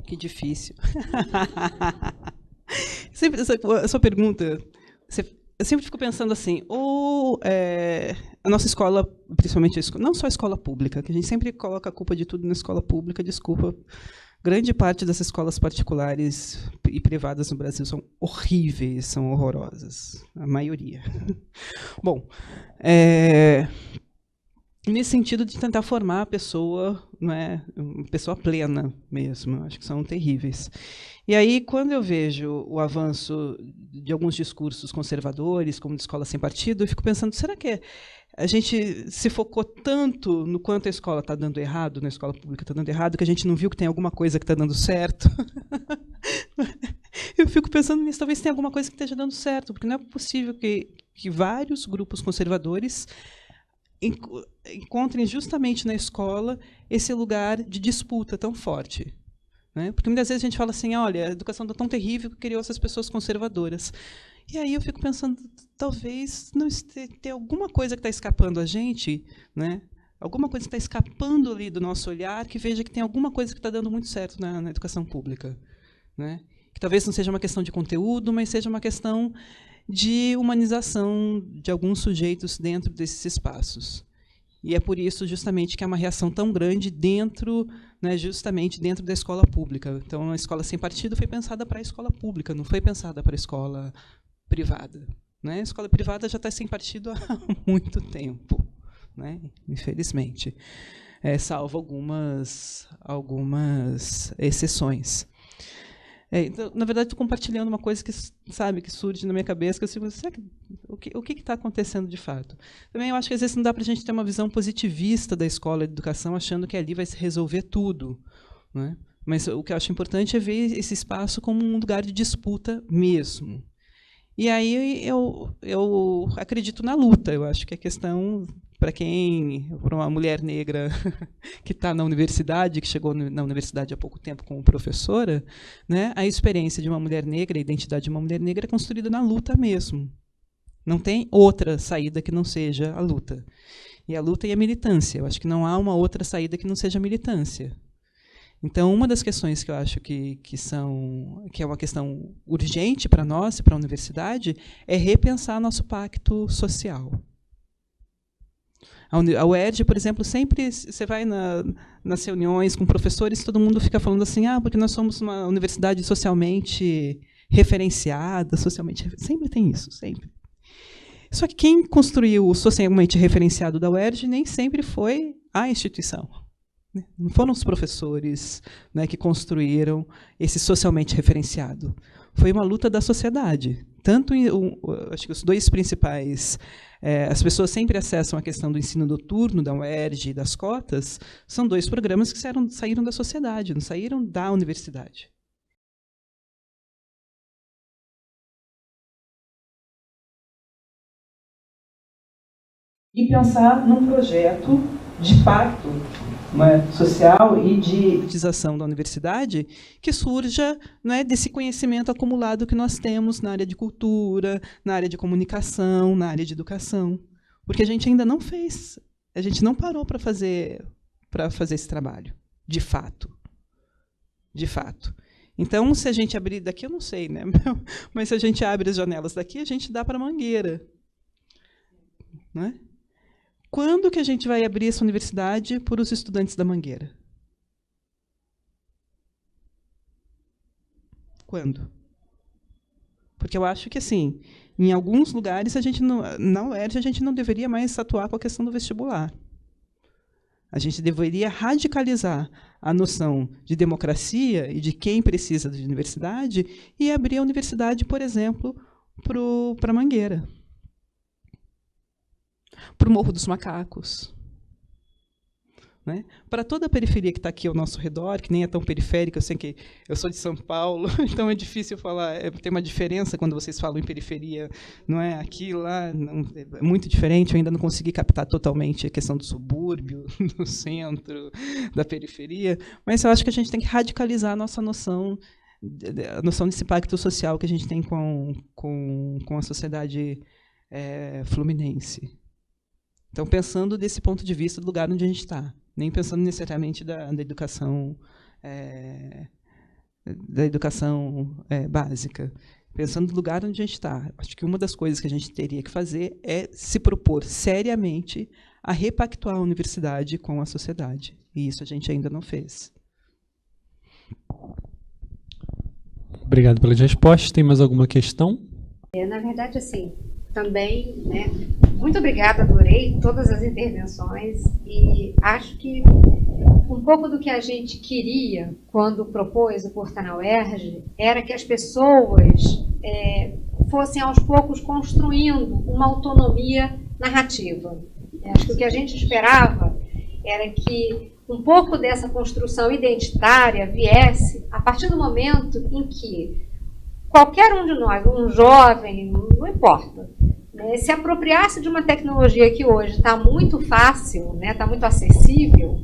Que difícil. Sempre a sua pergunta... Eu sempre fico pensando assim, a nossa escola, principalmente não só a escola pública, que a gente sempre coloca a culpa de tudo na escola pública, desculpa, grande parte das escolas particulares e privadas no Brasil são horríveis, são horrorosas, a maioria. Bom, nesse sentido de tentar formar a pessoa, não é, uma pessoa plena mesmo, acho que são terríveis. E aí, quando eu vejo o avanço de alguns discursos conservadores, como de escola sem partido, eu fico pensando, será que a gente se focou tanto no quanto a escola está dando errado, na escola pública está dando errado, que a gente não viu que tem alguma coisa que está dando certo? Eu fico pensando nisso, talvez tenha alguma coisa que esteja dando certo, porque não é possível que vários grupos conservadores encontrem justamente na escola esse lugar de disputa tão forte. Né? Porque muitas vezes a gente fala assim, olha, a educação está tão terrível que criou essas pessoas conservadoras. E aí eu fico pensando, talvez não tenha alguma coisa que está escapando a gente, né? Alguma coisa que está escapando ali do nosso olhar, que veja que tem alguma coisa que está dando muito certo na educação pública. Né? Que talvez não seja uma questão de conteúdo, mas seja uma questão de humanização de alguns sujeitos dentro desses espaços. E é por isso, justamente, que há uma reação tão grande dentro, né, justamente dentro da escola pública. Então, a escola sem partido foi pensada para a escola pública, não foi pensada para a escola privada. Né? A escola privada já está sem partido há muito tempo, né? Infelizmente, salvo algumas exceções. Então, na verdade, estou compartilhando uma coisa que surge na minha cabeça, que eu digo, o que está acontecendo de fato? Também eu acho que às vezes não dá para a gente ter uma visão positivista da escola de educação, achando que ali vai se resolver tudo. Né? Mas o que eu acho importante é ver esse espaço como um lugar de disputa mesmo. E aí eu acredito na luta. Eu acho que a questão, para uma mulher negra que está na universidade, que chegou na universidade há pouco tempo como professora, né, a experiência de uma mulher negra, a identidade de uma mulher negra é construída na luta mesmo. Não tem outra saída que não seja a luta. E a luta e a militância. Eu acho que não há uma outra saída que não seja a militância. Então, uma das questões que eu acho que é uma questão urgente para nós e para a universidade é repensar nosso pacto social. A UERJ, por exemplo, sempre você vai nas reuniões com professores, todo mundo fica falando assim, porque nós somos uma universidade socialmente referenciada, sempre tem isso, sempre. Só que quem construiu o socialmente referenciado da UERJ nem sempre foi a instituição. Não foram os professores, né, que construíram esse socialmente referenciado. Foi uma luta da sociedade. Acho que os dois principais... as pessoas sempre acessam a questão do ensino noturno, da UERJ e das cotas, são dois programas que saíram da sociedade, não saíram da universidade. e pensar num projeto de pacto, né, social e de utilização da universidade que surja, né, desse conhecimento acumulado que nós temos na área de cultura, na área de comunicação, na área de educação. Porque a gente ainda não fez, a gente não parou para fazer esse trabalho, de fato. De fato. Então, se a gente abrir daqui, eu não sei, né? Mas se a gente abre as janelas daqui, a gente dá para a Mangueira. Né? Quando que a gente vai abrir essa universidade para os estudantes da Mangueira? Quando? Porque eu acho que, assim, em alguns lugares, na UERJ, a gente não deveria mais atuar com a questão do vestibular. A gente deveria radicalizar a noção de democracia e de quem precisa de universidade e abrir a universidade, por exemplo, para a Mangueira, para o Morro dos Macacos, né? Para toda a periferia que está aqui ao nosso redor, que nem é tão periférica. Eu sei que eu sou de São Paulo, então é difícil falar, tem uma diferença quando vocês falam em periferia, não é? Aqui, lá, não, é muito diferente. Eu ainda não consegui captar totalmente a questão do subúrbio, do centro, da periferia, mas eu acho que a gente tem que radicalizar a nossa noção, a noção desse pacto social que a gente tem com a sociedade fluminense. Então, pensando desse ponto de vista do lugar onde a gente está, nem pensando necessariamente da educação básica, pensando no lugar onde a gente está. Acho que uma das coisas que a gente teria que fazer é se propor seriamente a repactuar a universidade com a sociedade. E isso a gente ainda não fez. Obrigado pelas respostas. Tem mais alguma questão? Na verdade, assim, também, né, muito obrigada, adorei todas as intervenções e acho que um pouco do que a gente queria quando propôs o Curta na UERJ era que as pessoas fossem aos poucos construindo uma autonomia narrativa. Acho que o que a gente esperava era que um pouco dessa construção identitária viesse a partir do momento em que qualquer um de nós, um jovem, não importa, né, se apropriasse de uma tecnologia que hoje está muito fácil, né, está muito acessível,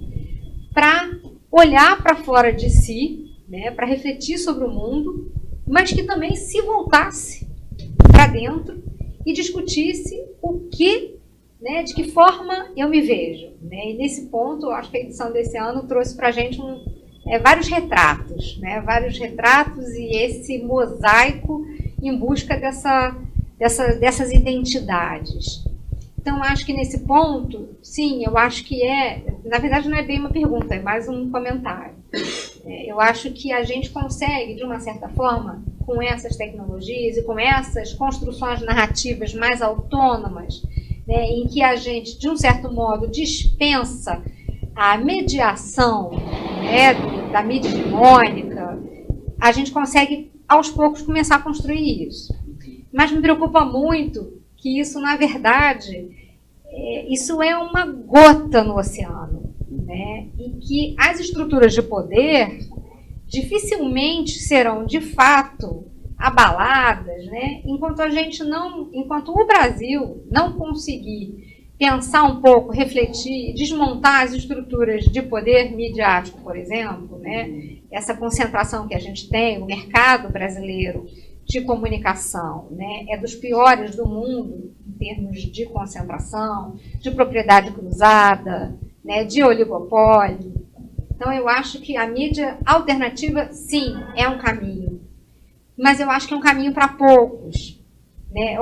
para olhar para fora de si, né, para refletir sobre o mundo, mas que também se voltasse para dentro e discutisse o que, né, de que forma eu me vejo. Né? E nesse ponto, eu acho que a edição desse ano trouxe para a gente vários retratos, né? Vários retratos e esse mosaico em busca dessas identidades. Então, acho que nesse ponto, sim, eu acho que na verdade não é bem uma pergunta, é mais um comentário. Eu acho que a gente consegue, de uma certa forma, com essas tecnologias e com essas construções narrativas mais autônomas, né, em que a gente, de um certo modo, dispensa a mediação, né, da mídia hegemônica, a gente consegue, aos poucos, começar a construir isso. Mas me preocupa muito que isso, na verdade, isso é uma gota no oceano, né, e que as estruturas de poder dificilmente serão, de fato, abaladas, né, enquanto o Brasil não conseguir pensar um pouco, refletir, desmontar as estruturas de poder midiático, por exemplo, né? Essa concentração que a gente tem, o mercado brasileiro de comunicação, né? É dos piores do mundo em termos de concentração, de propriedade cruzada, né? De oligopólio. Então, eu acho que a mídia alternativa, sim, é um caminho. Mas eu acho que é um caminho para poucos, né?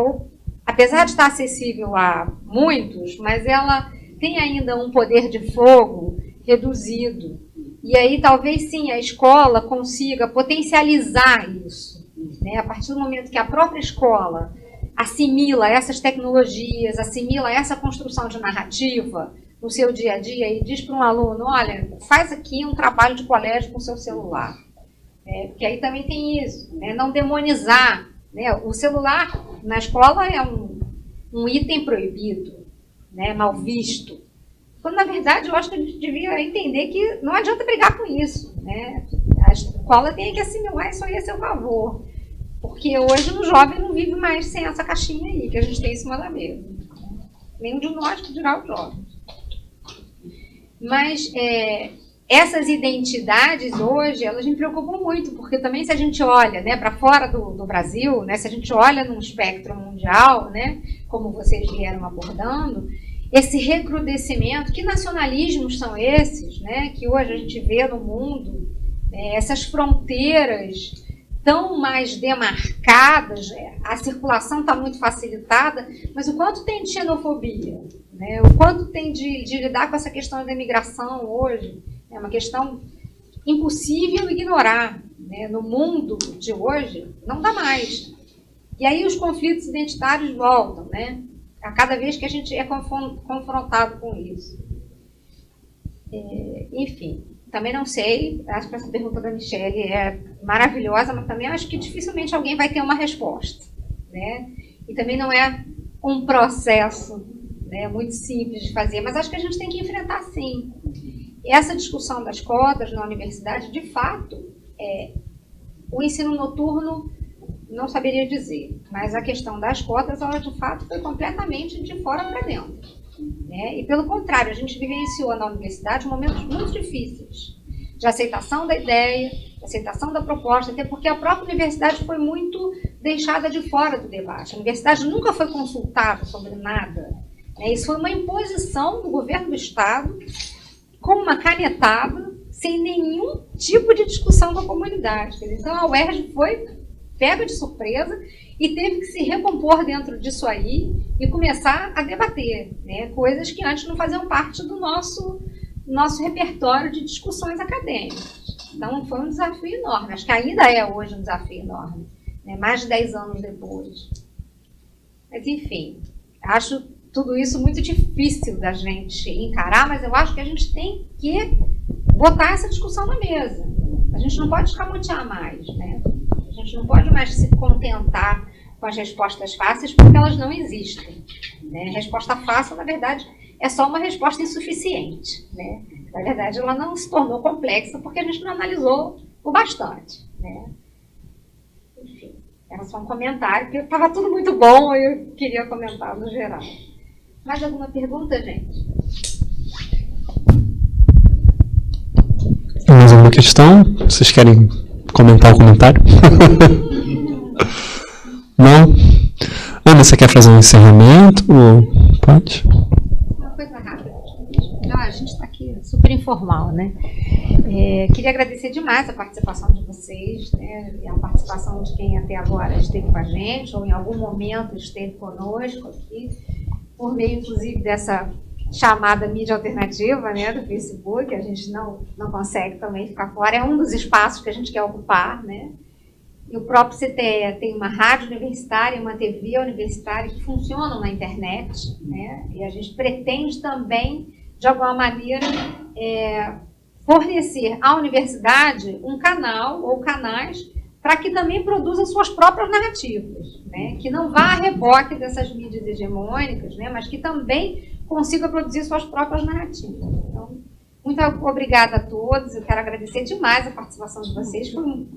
Apesar de estar acessível a muitos, mas ela tem ainda um poder de fogo reduzido. E aí, talvez, sim, a escola consiga potencializar isso. Né? A partir do momento que a própria escola assimila essas tecnologias, assimila essa construção de narrativa no seu dia a dia e diz para um aluno, olha, faz aqui um trabalho de colégio com o seu celular. Porque aí também tem isso, né? Não demonizar. Né? O celular na escola é um item proibido, né? Mal visto. Quando, na verdade, eu acho que a gente devia entender que não adianta brigar com isso. Né? A escola tem que assimilar isso aí a seu favor. Porque hoje o jovem não vive mais sem essa caixinha aí que a gente tem em cima da mesa. nenhum de nós que dirá os jovens. Mas essas identidades hoje, elas me preocupam muito, porque também se a gente olha, né, para fora do Brasil, né, se a gente olha num espectro mundial, né, como vocês vieram abordando, esse recrudescimento, que nacionalismos são esses, né, que hoje a gente vê no mundo, essas fronteiras tão mais demarcadas, a circulação está muito facilitada, mas o quanto tem de xenofobia, né, o quanto tem de lidar com essa questão da imigração hoje, é uma questão impossível ignorar, né, no mundo de hoje, não dá mais. E aí os conflitos identitários voltam, né, a cada vez que a gente é confrontado com isso. Enfim, também não sei, acho que essa pergunta da Michele é maravilhosa, mas também acho que dificilmente alguém vai ter uma resposta, né? E também não é um processo, né, muito simples de fazer, mas acho que a gente tem que enfrentar sim. E essa discussão das cotas na universidade, de fato, o ensino noturno, não saberia dizer, mas a questão das cotas, ela de fato foi completamente de fora para dentro, né? E pelo contrário, a gente vivenciou na universidade momentos muito difíceis de aceitação da ideia, de aceitação da proposta, até porque a própria universidade foi muito deixada de fora do debate. A universidade nunca foi consultada sobre nada, né? Isso foi uma imposição do governo do Estado, com uma canetada, sem nenhum tipo de discussão com a comunidade. Então a UERJ foi pega de surpresa e teve que se recompor dentro disso aí e começar a debater, né, coisas que antes não faziam parte do nosso repertório de discussões acadêmicas. Então foi um desafio enorme, acho que ainda é hoje um desafio enorme, né, mais de 10 anos depois. Mas enfim, acho tudo isso muito difícil da gente encarar, mas eu acho que a gente tem que botar essa discussão na mesa. A gente não pode escamotear mais, né? A gente não pode mais se contentar com as respostas fáceis, porque elas não existem, né? Resposta fácil, na verdade, é só uma resposta insuficiente, né? Na verdade, ela não se tornou complexa porque a gente não analisou o bastante, né? Enfim, era só um comentário, porque estava tudo muito bom e eu queria comentar no geral. Mais alguma pergunta, gente? Mais alguma questão? Vocês querem comentar o comentário? Não? Ana, você quer fazer um encerramento? Pode? Uma coisa rápida. A gente está aqui super informal, né? Queria agradecer demais a participação de vocês, né? E a participação de quem até agora esteve com a gente, ou em algum momento esteve conosco aqui, por meio, inclusive, dessa chamada mídia alternativa, né, do Facebook. A gente não consegue também ficar fora, é um dos espaços que a gente quer ocupar, né? E o próprio CTE tem uma rádio universitária, uma TV universitária que funcionam na internet, né? E a gente pretende também, de alguma maneira, fornecer à universidade um canal ou canais para que também produza suas próprias narrativas, né? Que não vá a reboque dessas mídias hegemônicas, né? Mas que também consiga produzir suas próprias narrativas. Então, muito obrigada a todos, eu quero agradecer demais a participação de vocês, foi um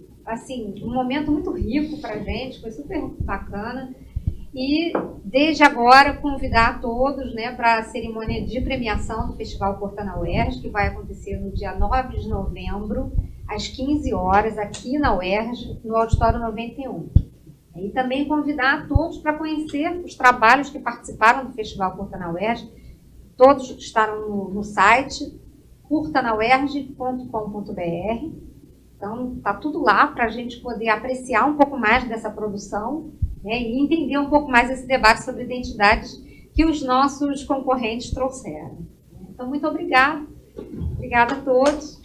momento muito rico para a gente, foi super bacana, e desde agora convidar a todos, né, para a cerimônia de premiação do Festival Curta na UERJ, que vai acontecer no dia 9 de novembro, às 15 horas, aqui na UERJ, no Auditório 91. E também convidar a todos para conhecer os trabalhos que participaram do Festival Curta na UERJ. Todos estarão no site curtanauerj.com.br. Então, está tudo lá para a gente poder apreciar um pouco mais dessa produção, né, e entender um pouco mais esse debate sobre identidades que os nossos concorrentes trouxeram. Então, muito obrigada. Obrigada a todos.